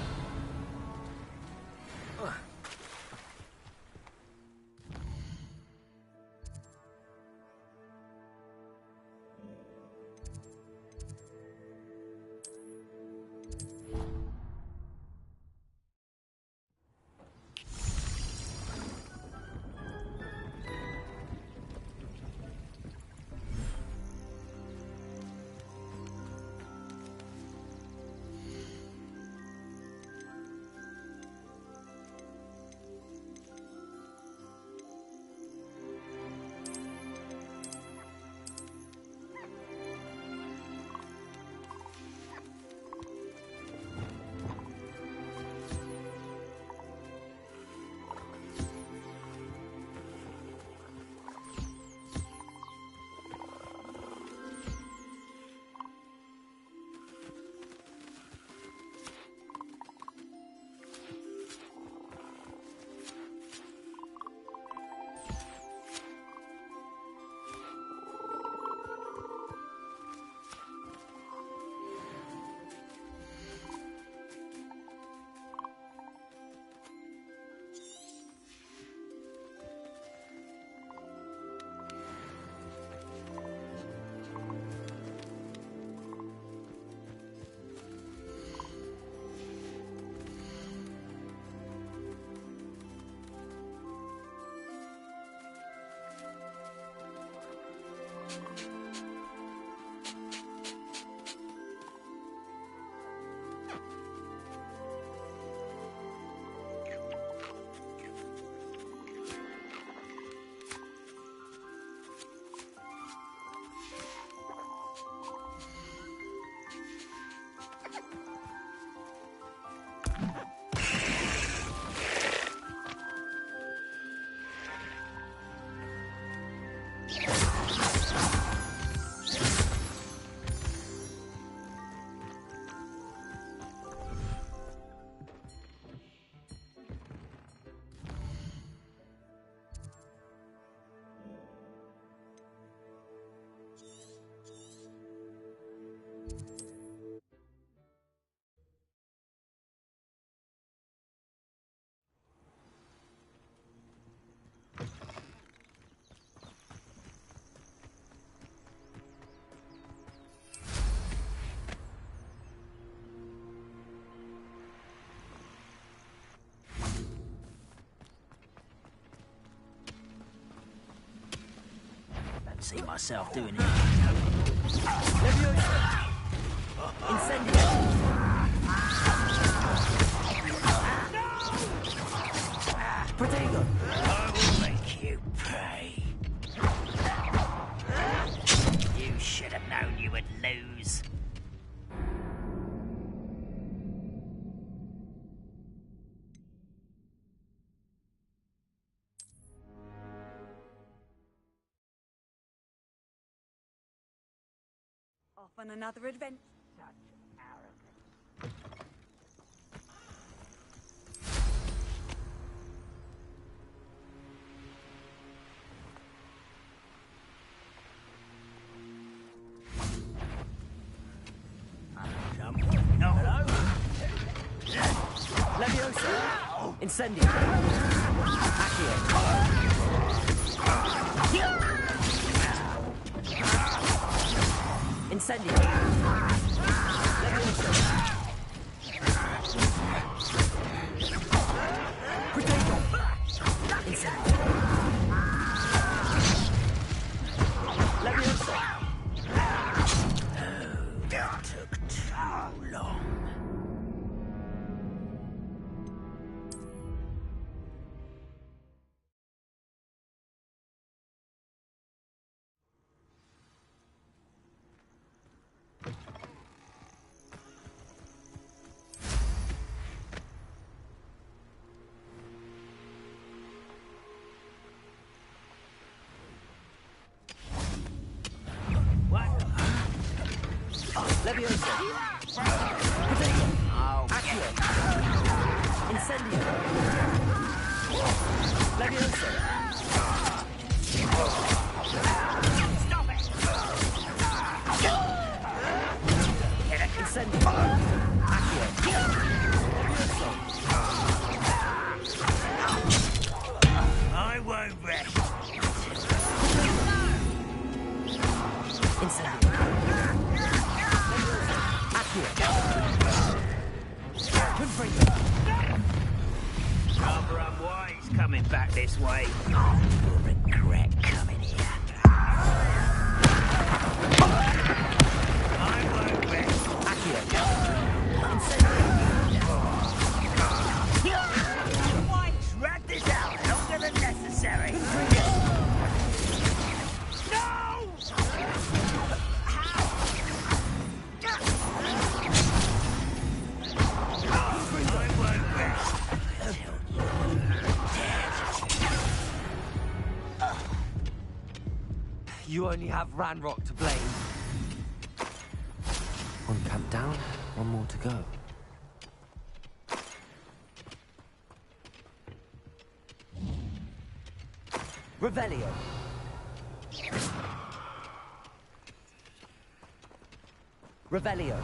See myself doing it. Incendio. Protego. I will make you pay. You should have known you would lose. Off on another adventure. Leviosa. Incendio. Accio. Incendio. Protego. Incendio. Leviosa. That took too long. Leviosa. Protego. Accio. Incendio. Leviosa. Stop it! Incendio. Accio. Nobody's coming back this way. Oh, you'll regret coming here. I won't rest. Why drag this out longer than necessary? No! You only have Ranrock to blame. One camp down, one more to go. Revelio. Revelio.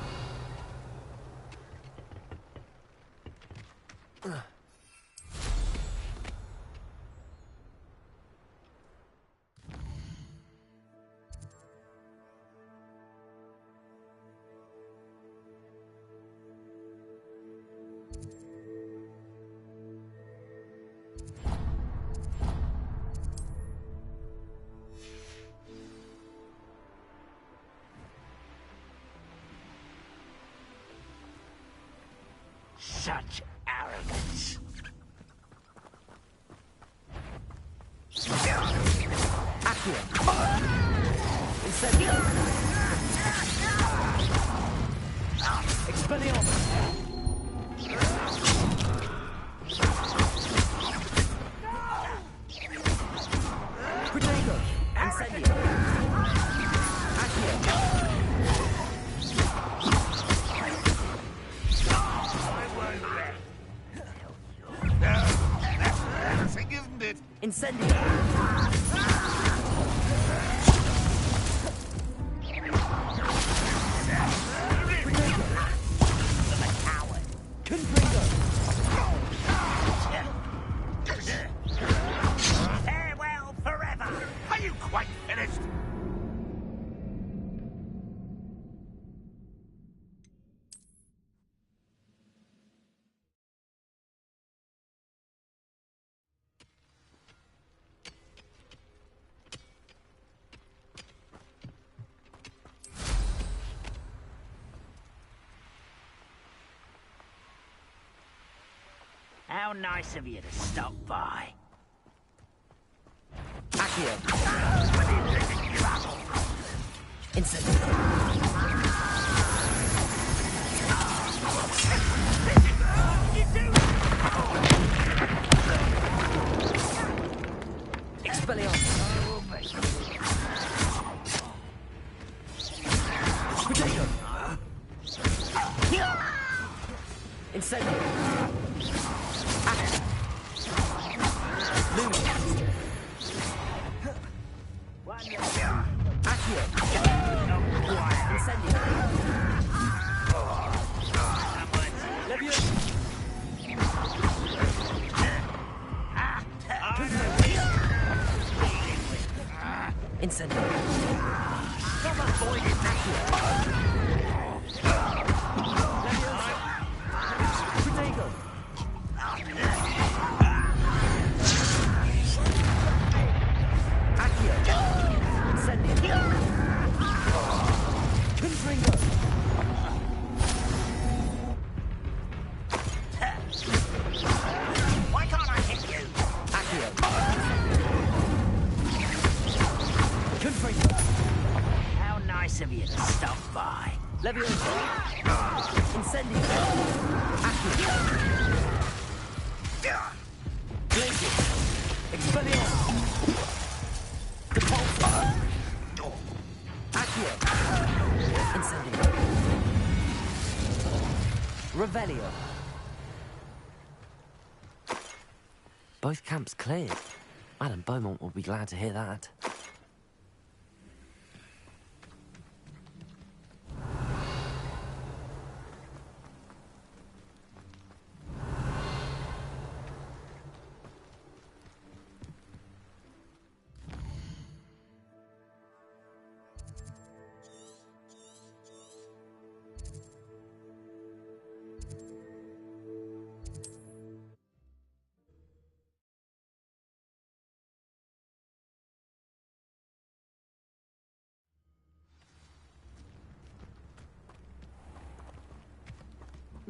Such arrogance. Accio. Incendio. Expelliarmus. Protego. Incendio. Accio. Isn't it? Incendio. Farewell forever. Are you quite finished? How nice of you to stop by. Accio. Incendio. Expelliarmus. Protego. Incendio. Accio. Incendio. Leviosa. Incendio. Come avoid it, Accio. Leviosa. Protego. Accio. Incendio. Confringo. Why can't I hit you? Accio. Confringo. How nice of you to stop by. Leviosa. Incendio. Accio. Blazing. Expelliarmus. Depulso. Accio. Incendio. Revelio. Both camps cleared. Madam Beaumont will be glad to hear that.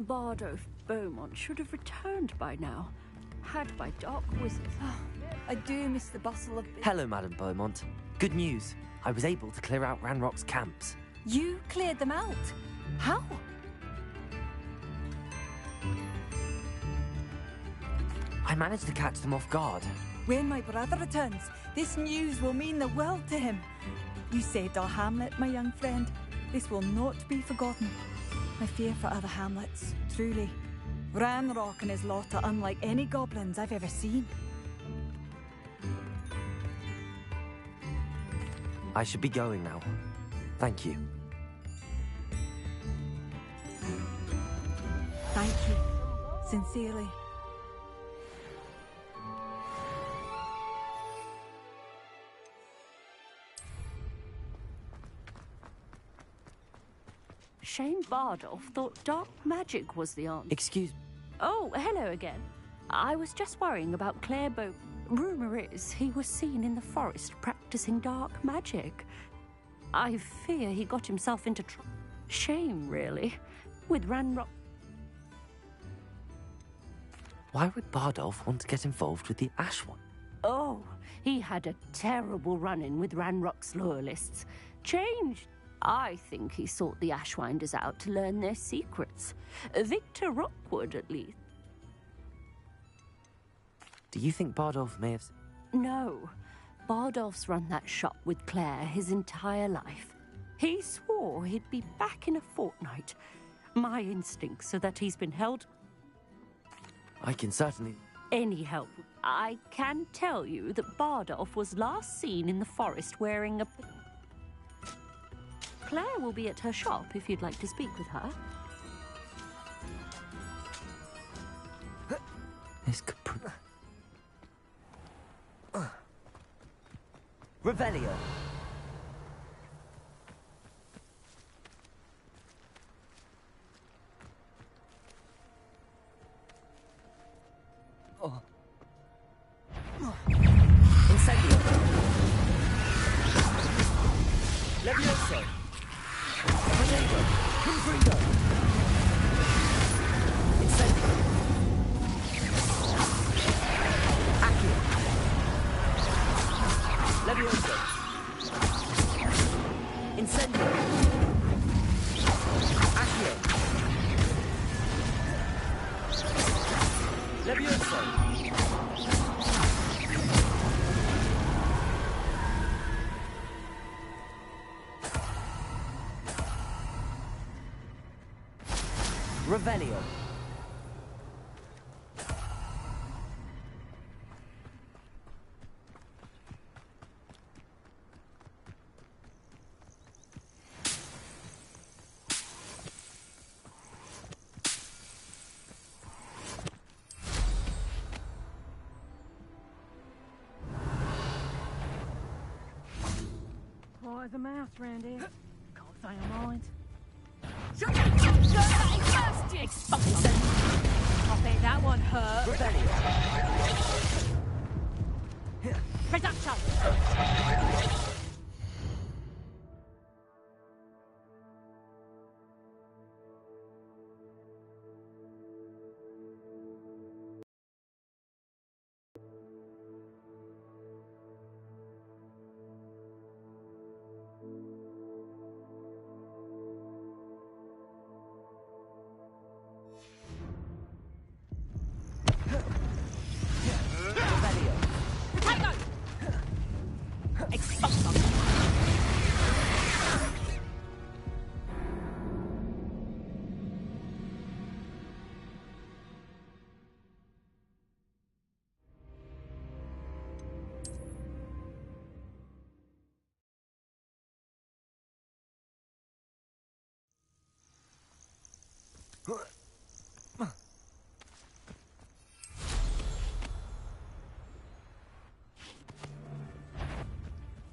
Bardolph Beaumont should have returned by now, had by dark wizards. I do miss the bustle of... Hello, Madame Beaumont. Good news. I was able to clear out Ranrock's camps. You cleared them out? How? I managed to catch them off guard. When my brother returns, this news will mean the world to him. You saved our hamlet, my young friend. This will not be forgotten. I fear for other hamlets, truly. Ranrock and his lot are unlike any goblins I've ever seen. I should be going now. Thank you. Thank you. Sincerely. Shame Bardolph thought dark magic was the answer. Excuse... Oh, hello again. I was just worrying about Claire Rumour is he was seen in the forest practicing dark magic. I fear he got himself into shame, really, with Ranrock. Why would Bardolph want to get involved with the Ash One? Oh, he had a terrible run-in with Ranrock's loyalists. Changed. I think he sought the Ashwinders out to learn their secrets. Victor Rockwood, at least. Do you think Bardolph may have... No. Bardolph's run that shop with Claire his entire life. He swore he'd be back in a fortnight. My instincts are that he's been held... I can certainly... Any help. I can tell you that Bardolph was last seen in the forest wearing a... Claire will be at her shop if you'd like to speak with her. This could prove... Revelio. Oh. Incendio. Levioso. Potato. Confringo. Incendio. Accio. Levioso. Incendio. Accio. Levioso. Revelio. Boy, the mouse round here. Can't say I mind. I bet that one hurt. Reduction!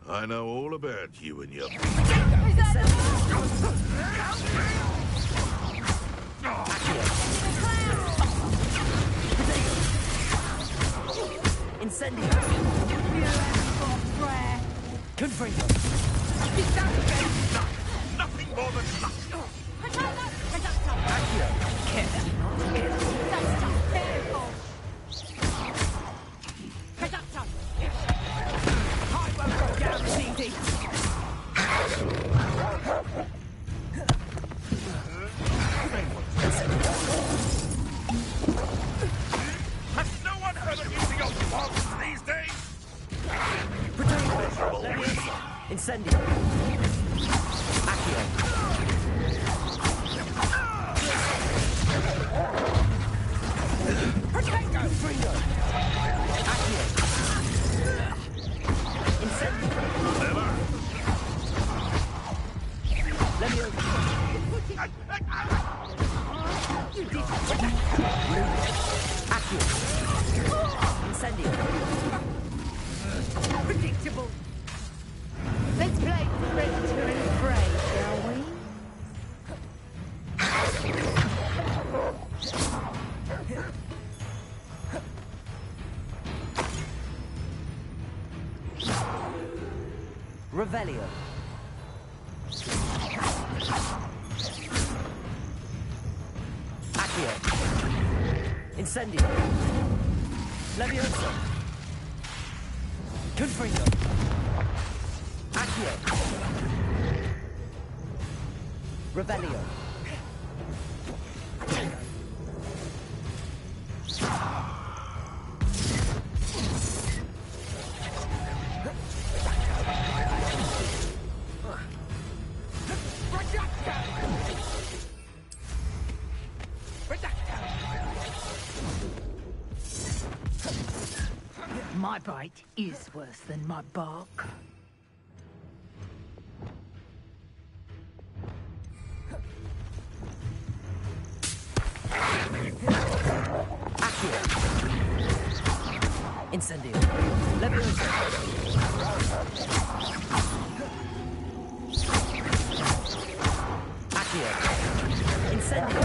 I know all about you and your... Incendio. Confringo. Nothing more than luck. Accio. Has no one heard of using your bombs these days? Incendio. Accio. Fringo. Accio. Incendio. Levioso. Accio. Incendio. Predictable. Let's play Predator and Prey, shall we? Revelio. Accio. Incendio. Levioso. Confringo. Accio. Revelio. My bite is worse than my bark. Accio. Incendio. Levioso. Accio. Incendio.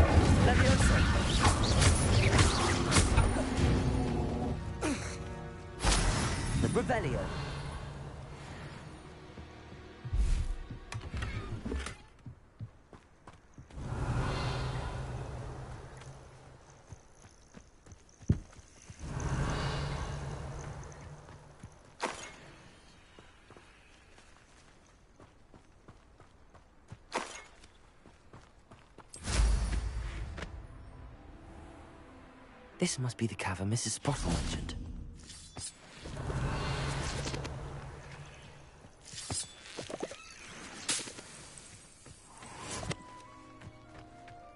Levioso. Revelio. This must be the cavern Mrs. Sprottle mentioned.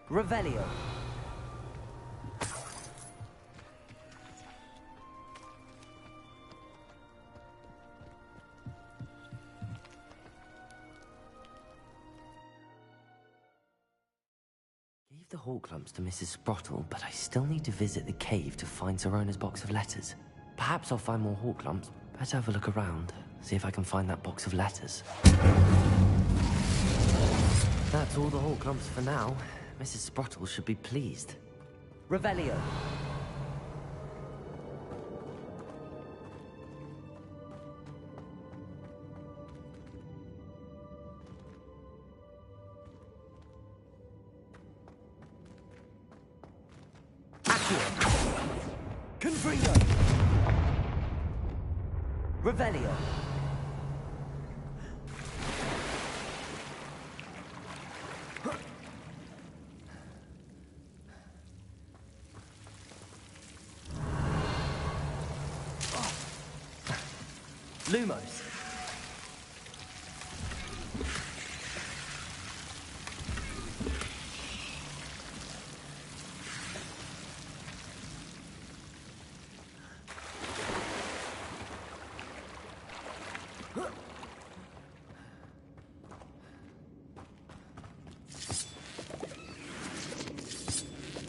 Revelio. Gave the Horklumps to Mrs. Sprottle, but I still need to visit the cave to find Sorona's box of letters. Perhaps I'll find more Horklumps. Better have a look around, see if I can find that box of letters. That's all the Horklumps for now. Mrs. Sprottle should be pleased. Revelio. Accio. Confringo. Revelio. Lumos.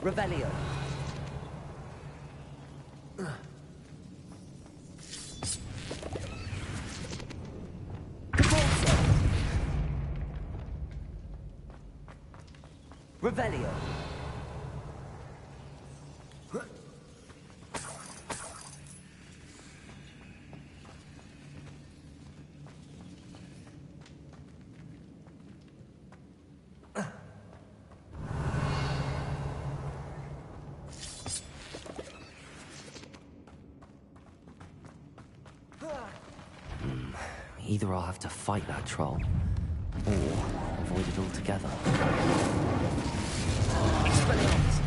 Revelio. Revelio. Either I'll have to fight that troll, or avoid it altogether. Expelliarmus!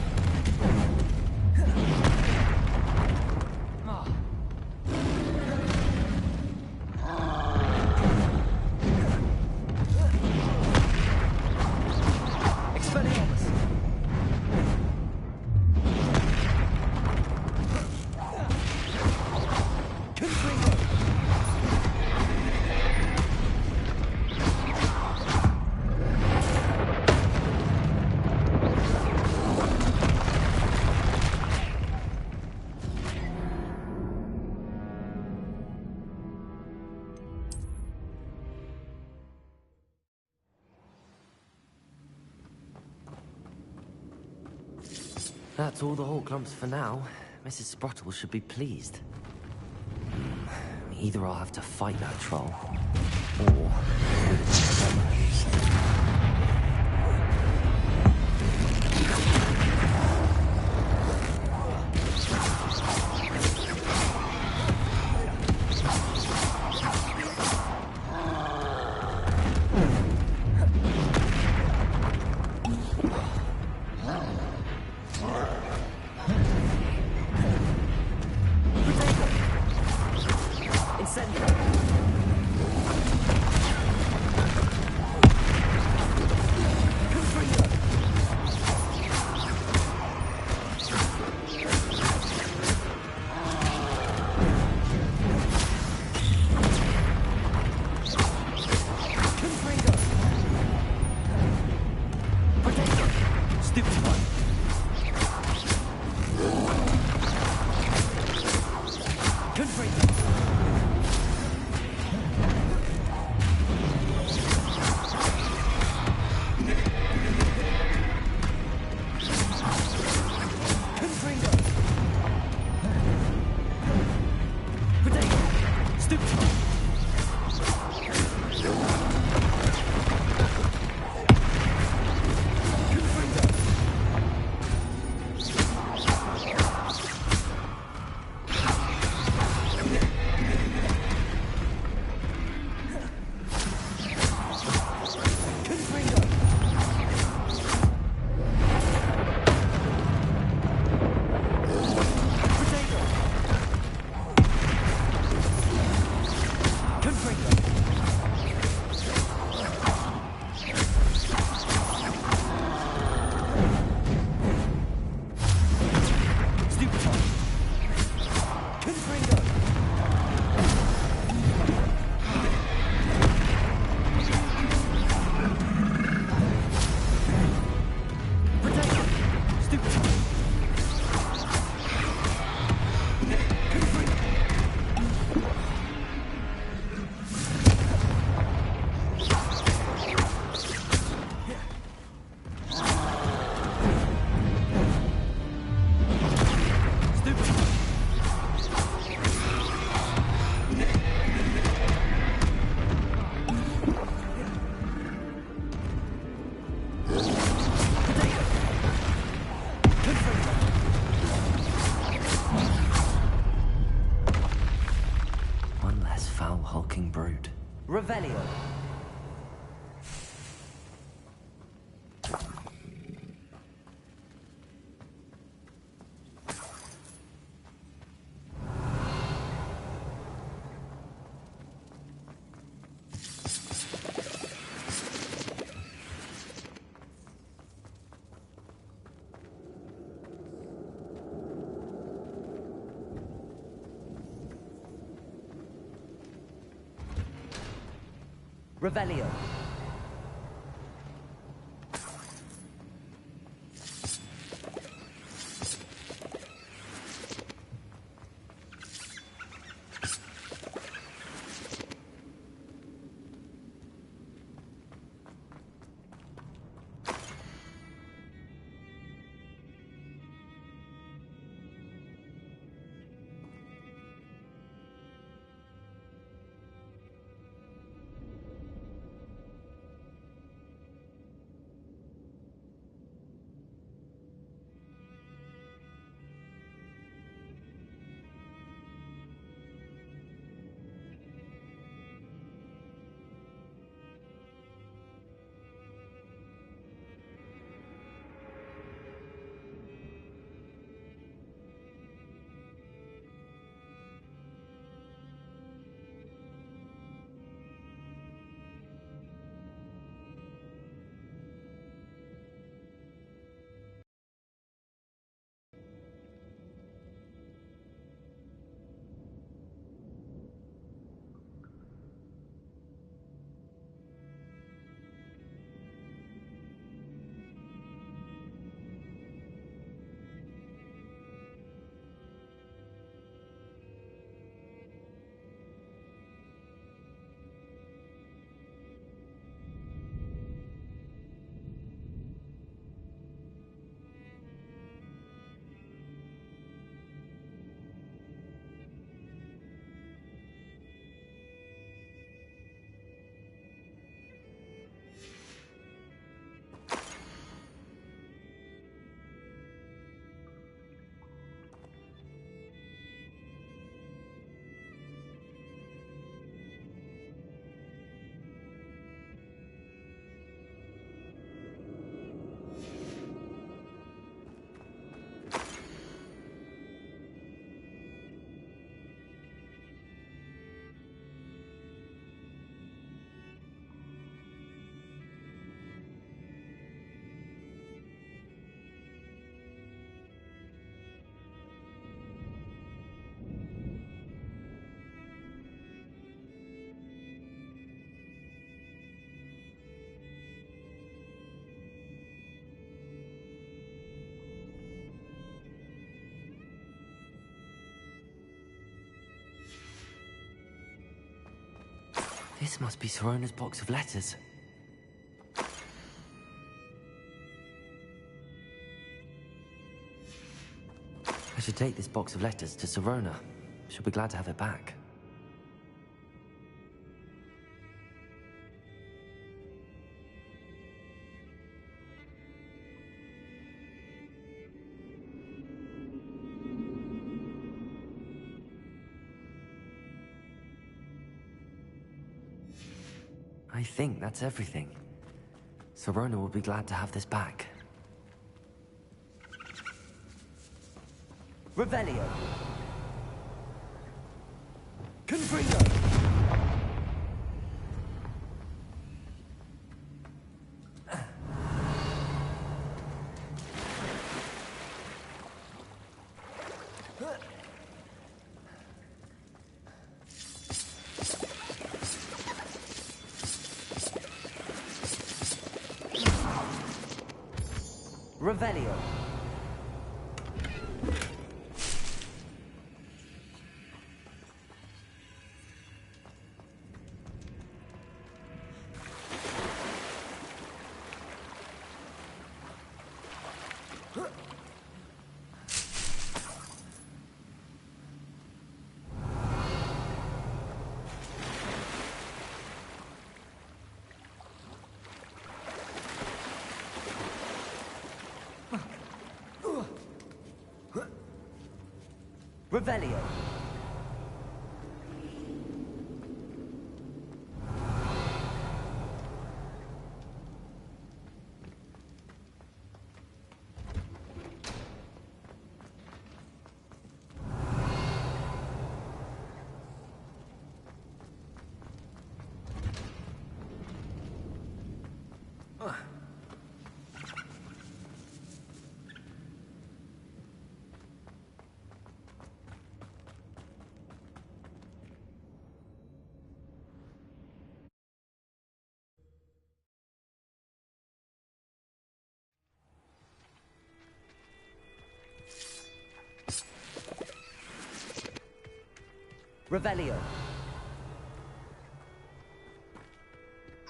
That's all the Hawk Lumps for now. Mrs. Sprottle should be pleased. Either I'll have to fight that troll, or avoid it altogether. Revelio. Revelio. This must be Sorona's box of letters. I should take this box of letters to Sorona. She'll be glad to have it back. I think that's everything. Sorona will be glad to have this back. Revelio. Confringo. Revelio. Revelio. Revelio.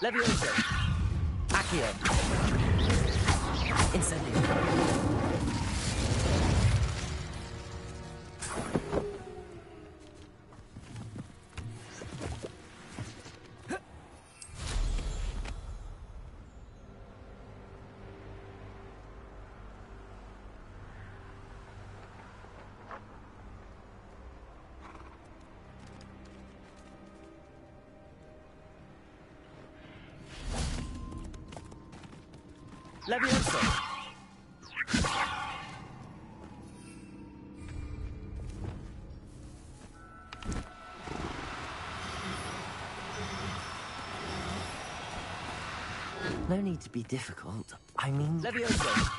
Levioso. Accio. Incendio. Levioso. No need to be difficult. I mean... Levioso.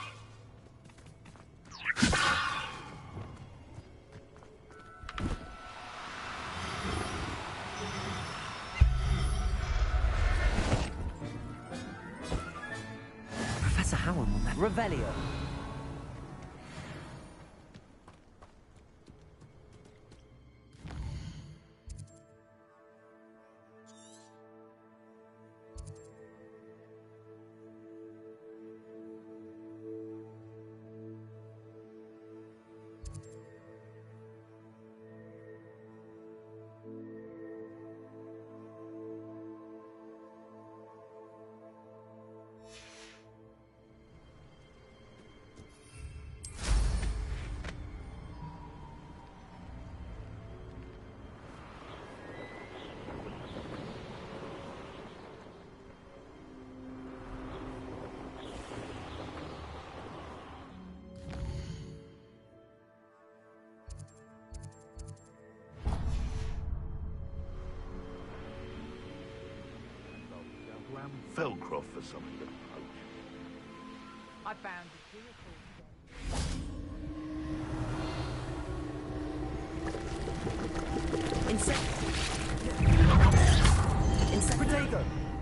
Professor Howard will never... Revelio. Velcro for something to poach. I found a Incendio.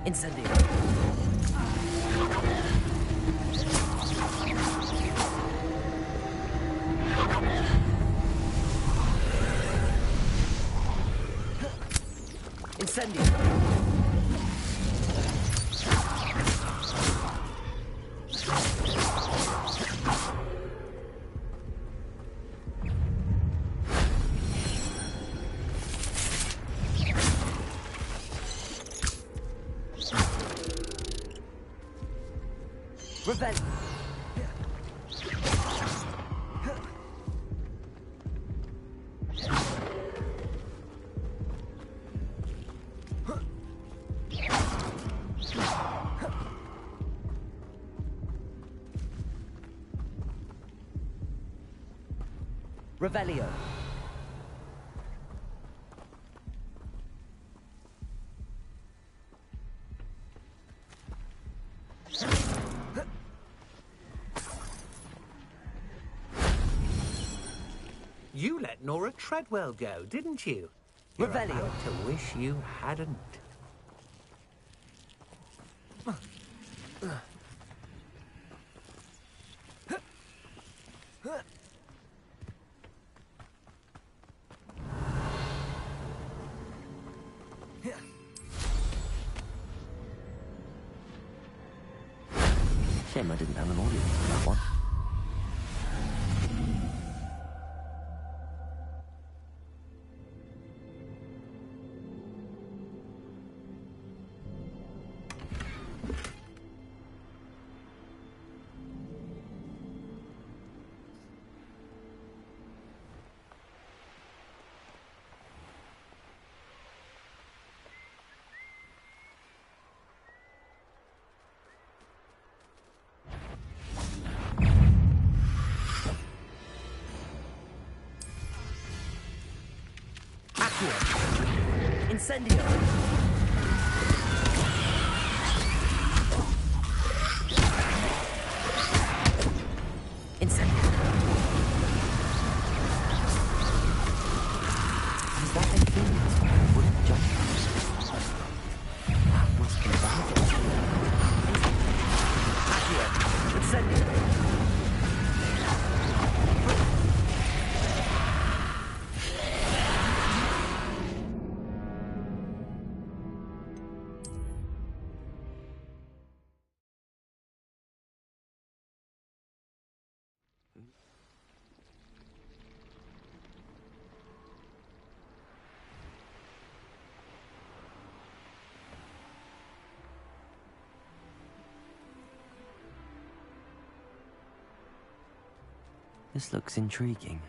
Incendio. Incendio. Revenge. Revelio. You let Nora Treadwell go, didn't you? You're Revelio. about to wish you hadn't. Shame I didn't have an audience for that one. Incendio. Incendio. Is that a thing? Wouldn't jump. That must be bad. Accio. Incendio. This looks intriguing.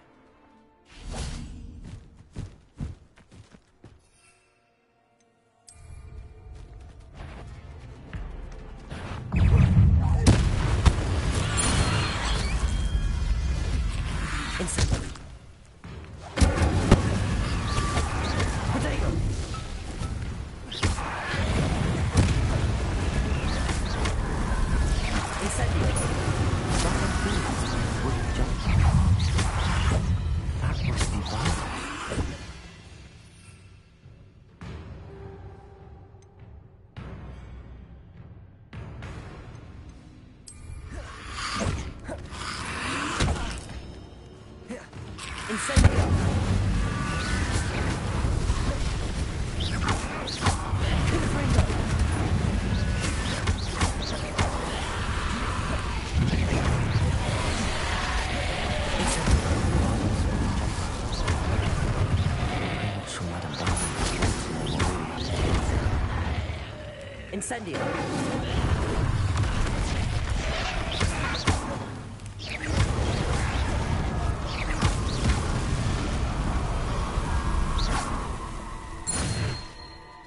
Incendio.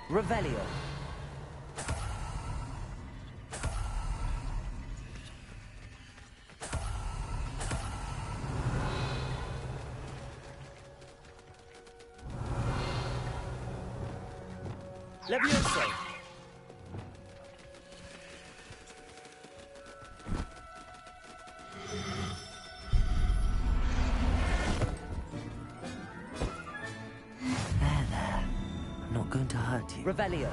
Revelio. Levioso. Going to hurt you. Revelio.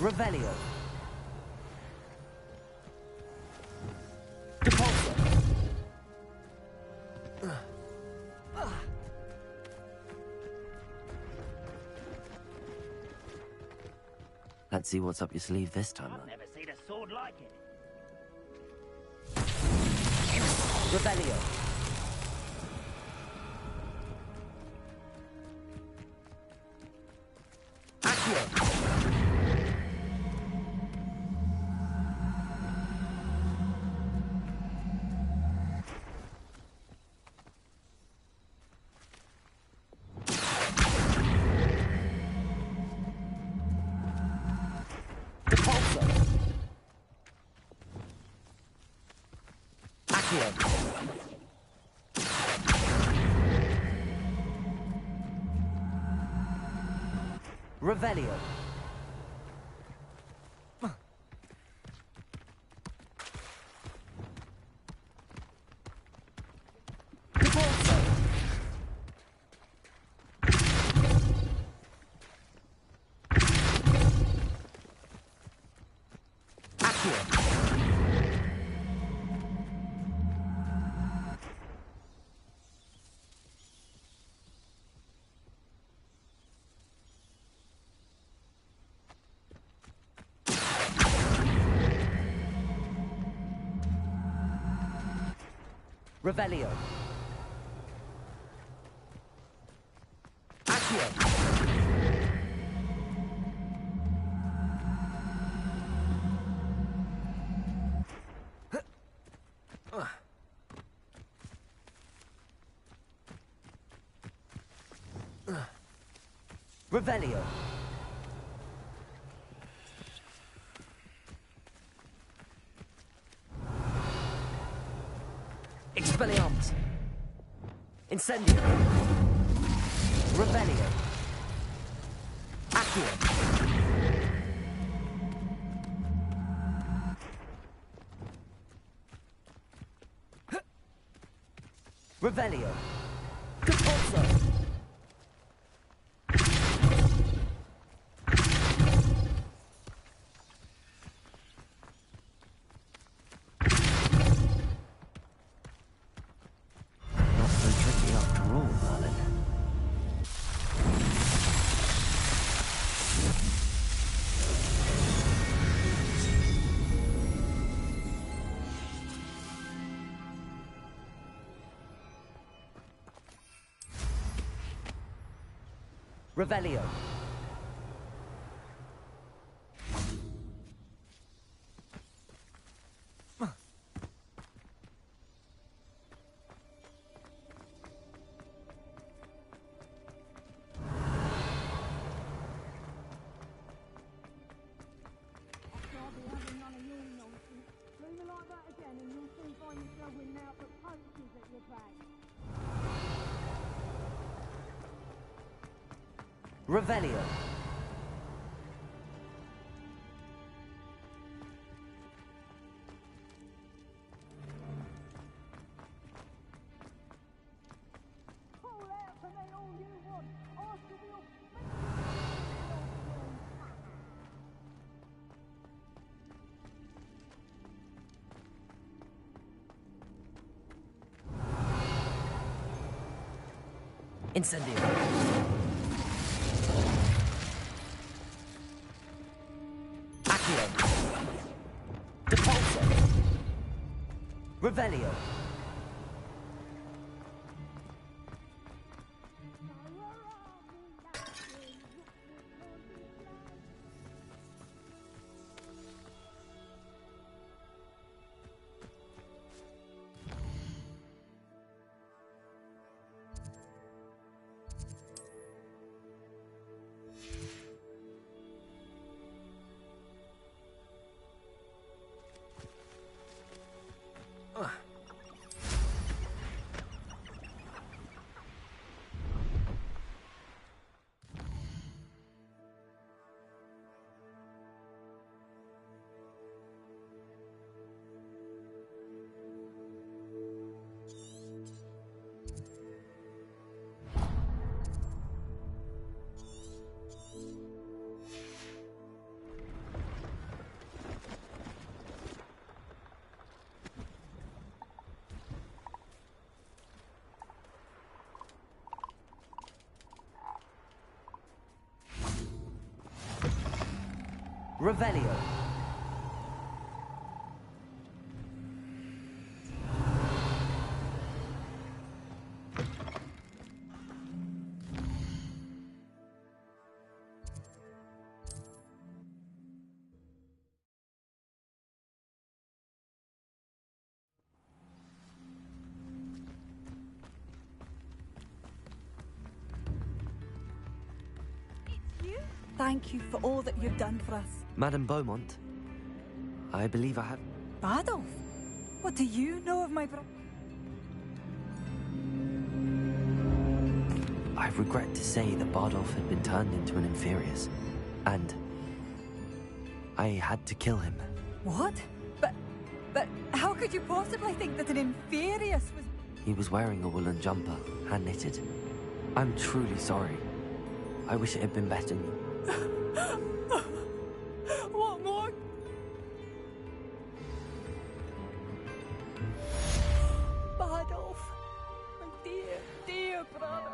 Revelio. Let's see what's up your sleeve this time, I've then. never seen a sword like it. Revelio. Accio. Revelio. Revelio. Accio. Revelio. Expelliarmus. Incendio. Revelio. Accio. Revelio. Compulso. Revelio. Revelio. Incendio. Accio. Depulso. Revelio. Revelio. Thank you for all that you've done for us. Madame Beaumont, I believe I have... Badolf? What do you know of my I regret to say that Bardolph had been turned into an Inferius, and I had to kill him. What? But how could you possibly think that an Inferius was... He was wearing a woolen jumper, hand-knitted. I'm truly sorry. I wish it had been better. What more? Bardolph, my dear, dear brother.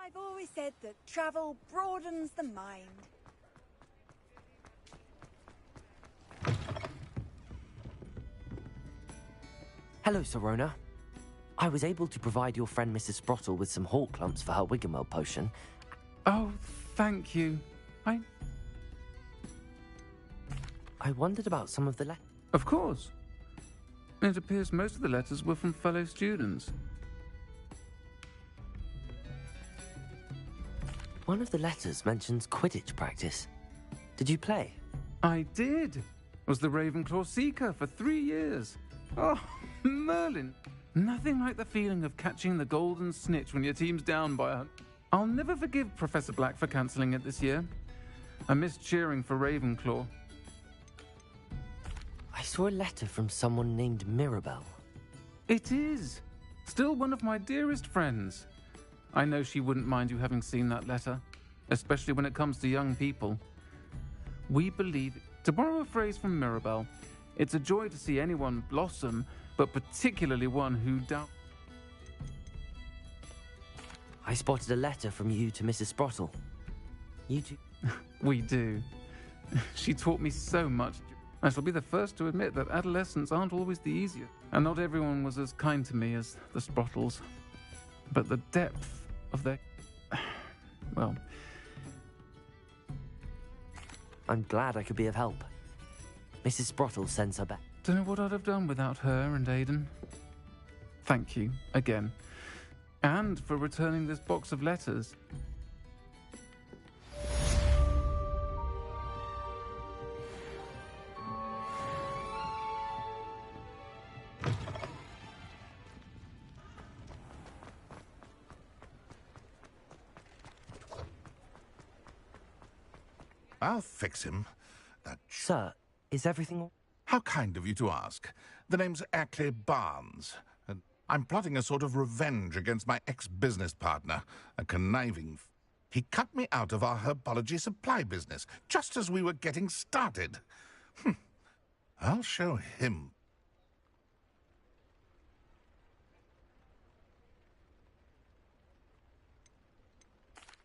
I've always said that travel broadens the mind. Hello, Sorona. I was able to provide your friend Mrs. Sprottle with some hawk clumps for her Wiggenweld potion. Oh, thank you. I wondered about some of the letters. Of course. It appears most of the letters were from fellow students. One of the letters mentions Quidditch practice. Did you play? I did. Was the Ravenclaw Seeker for 3 years. Oh, Merlin. Nothing like the feeling of catching the golden snitch when your team's down by a... I'll never forgive Professor Black for cancelling it this year. I missed cheering for Ravenclaw. I saw a letter from someone named Mirabelle. It is. Still one of my dearest friends. I know she wouldn't mind you having seen that letter, especially when it comes to young people. We believe, to borrow a phrase from Mirabelle, it's a joy to see anyone blossom, but particularly one who I spotted a letter from you to Mrs. Sprottle. You two... We do. She taught me so much. I shall be the first to admit that adolescents aren't always the easiest, and not everyone was as kind to me as the Sprottles. But the depth of their... well... I'm glad I could be of help. Mrs. Sprottle sends her back. Don't know what I'd have done without her and Aidan. Thank you, again. And for returning this box of letters. I'll fix him. Sir, is everything all... How kind of you to ask. The name's Ackley Barnes, and I'm plotting a sort of revenge against my ex-business partner, a conniving... He cut me out of our herbology supply business, just as we were getting started. I'll show him.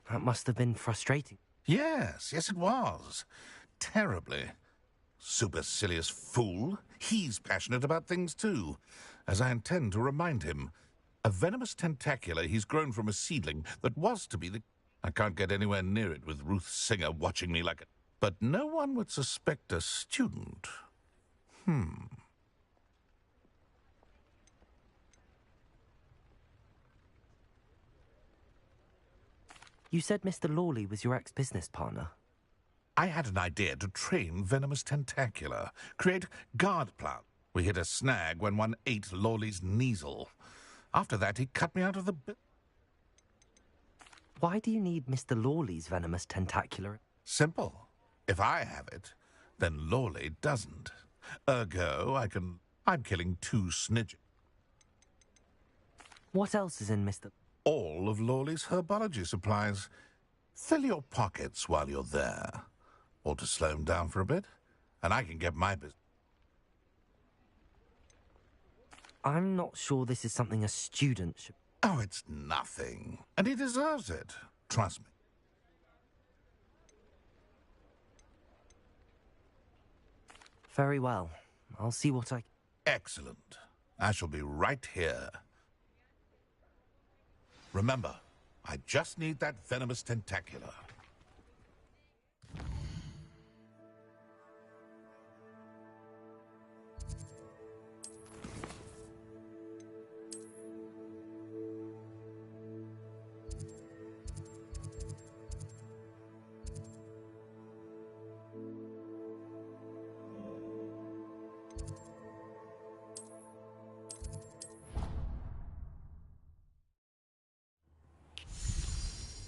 That must have been frustrating. Yes, it was. Terribly. Supercilious fool. He's passionate about things too, as I intend to remind him. A venomous tentacula he's grown from a seedling that was to be the... I can't get anywhere near it with Ruth Singer watching me like a... But no one would suspect a student. You said Mr. Lawley was your ex-business partner. I had an idea to train venomous tentacula, create guard plant. We hit a snag when one ate Lawley's Kneasel. After that, he cut me out of the... Why do you need Mr. Lawley's venomous tentacula? Simple. If I have it, then Lawley doesn't. Ergo, I'm killing two snitches. What else is in Mr... All of Lawley's herbology supplies. Fill your pockets while you're there. Or to slow him down for a bit, and I can get my business. I'm not sure this is something a student should... Oh, it's nothing. And he deserves it. Trust me. Very well. I'll see what I... Excellent. I shall be right here. Remember, I just need that venomous tentacula.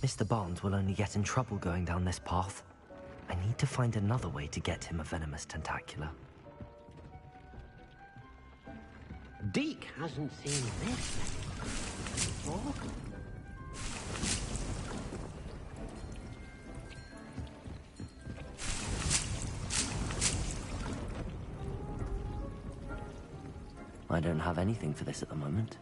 Mr. Barnes will only get in trouble going down this path. I need to find another way to get him a venomous tentacula. Deke hasn't seen this before. I don't have anything for this at the moment.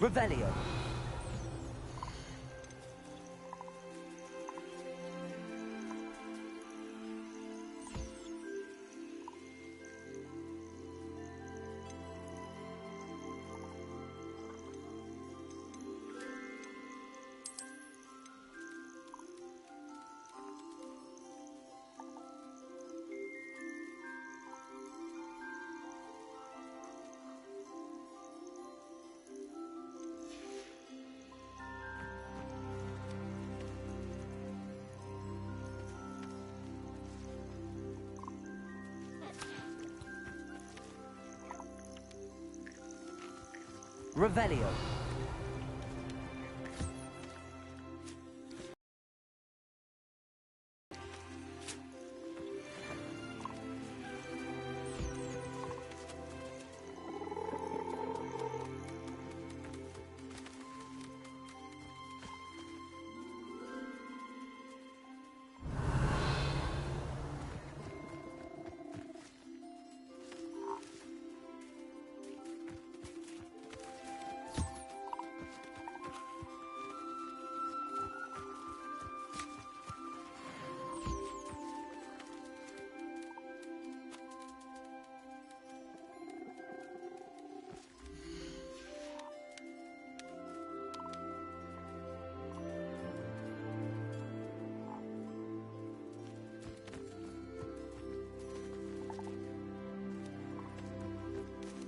Revelio. Revelio.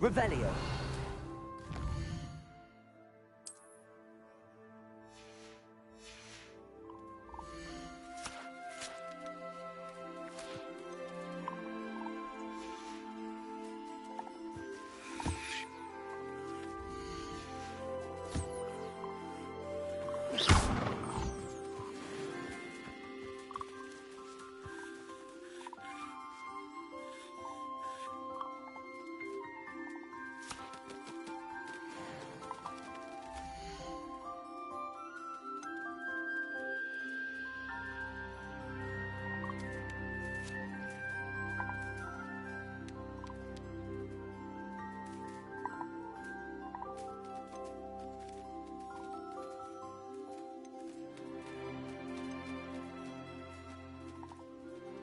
Revelio.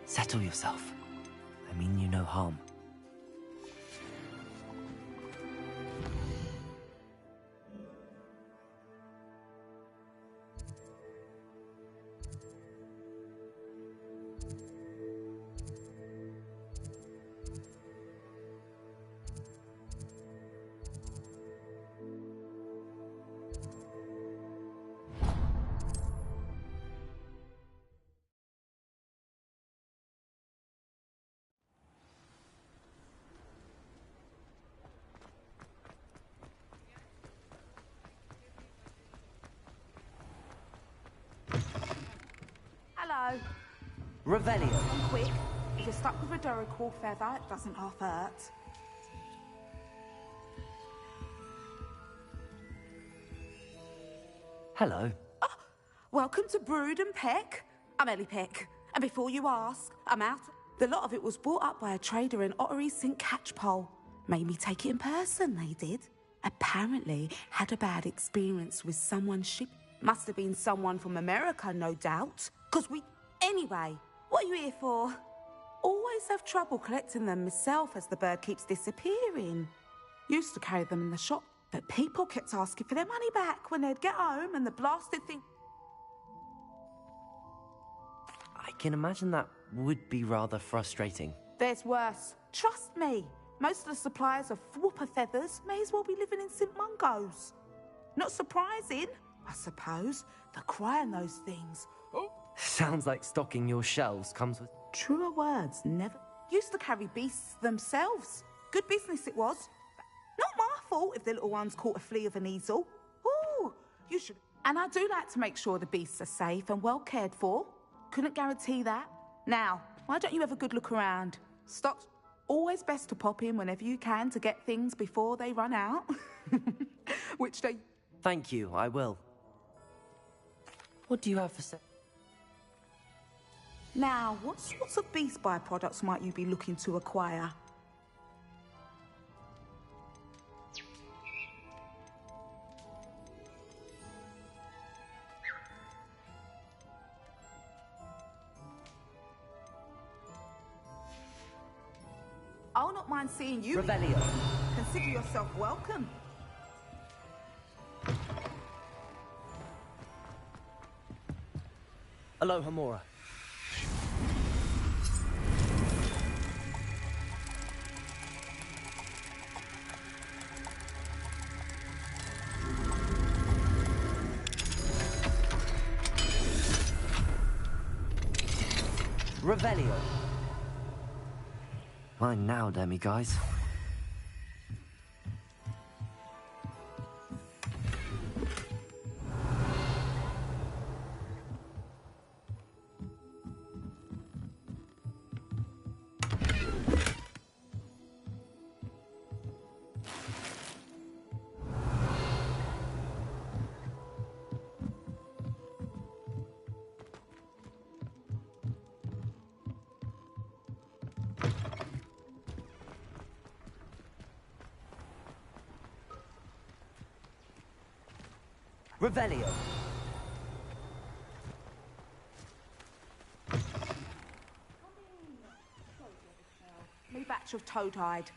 Settle yourself. I mean you no harm. Hello. Revelio. And quick, if you're stuck with a Duracell feather, it doesn't half hurt. Hello. Oh, welcome to Brood and Peck. I'm Ellie Peck, and before you ask, I'm out. The lot of it was brought up by a trader in Ottery St. Catchpole. Made me take it in person, they did. Apparently had a bad experience with someone ship. Must have been someone from America, no doubt. 'Cause we... Anyway, what are you here for? Always have trouble collecting them myself as the bird keeps disappearing. Used to carry them in the shop, but people kept asking for their money back when they'd get home and the blasted thing... I can imagine that would be rather frustrating. There's worse. Trust me. Most of the suppliers of whooper feathers may as well be living in St. Mungo's. Not surprising, I suppose. The cry on those things. Oh. Sounds like stocking your shelves comes with... Truer words never... Used to carry beasts themselves. Good business it was. Not my fault if the little ones caught a flea of an easel. Ooh, you should... And I do like to make sure the beasts are safe and well cared for. Couldn't guarantee that. Now, why don't you have a good look around? Stocks... Always best to pop in whenever you can to get things before they run out. Which they... Thank you, I will. What do you have for sale? Now, what sorts of beast byproducts might you be looking to acquire? I'll not mind seeing you. Revelio. Consider yourself welcome. Aloha Mora. Revelio. Mine now, demi-guys. Revelio. Me batch of toad-hide.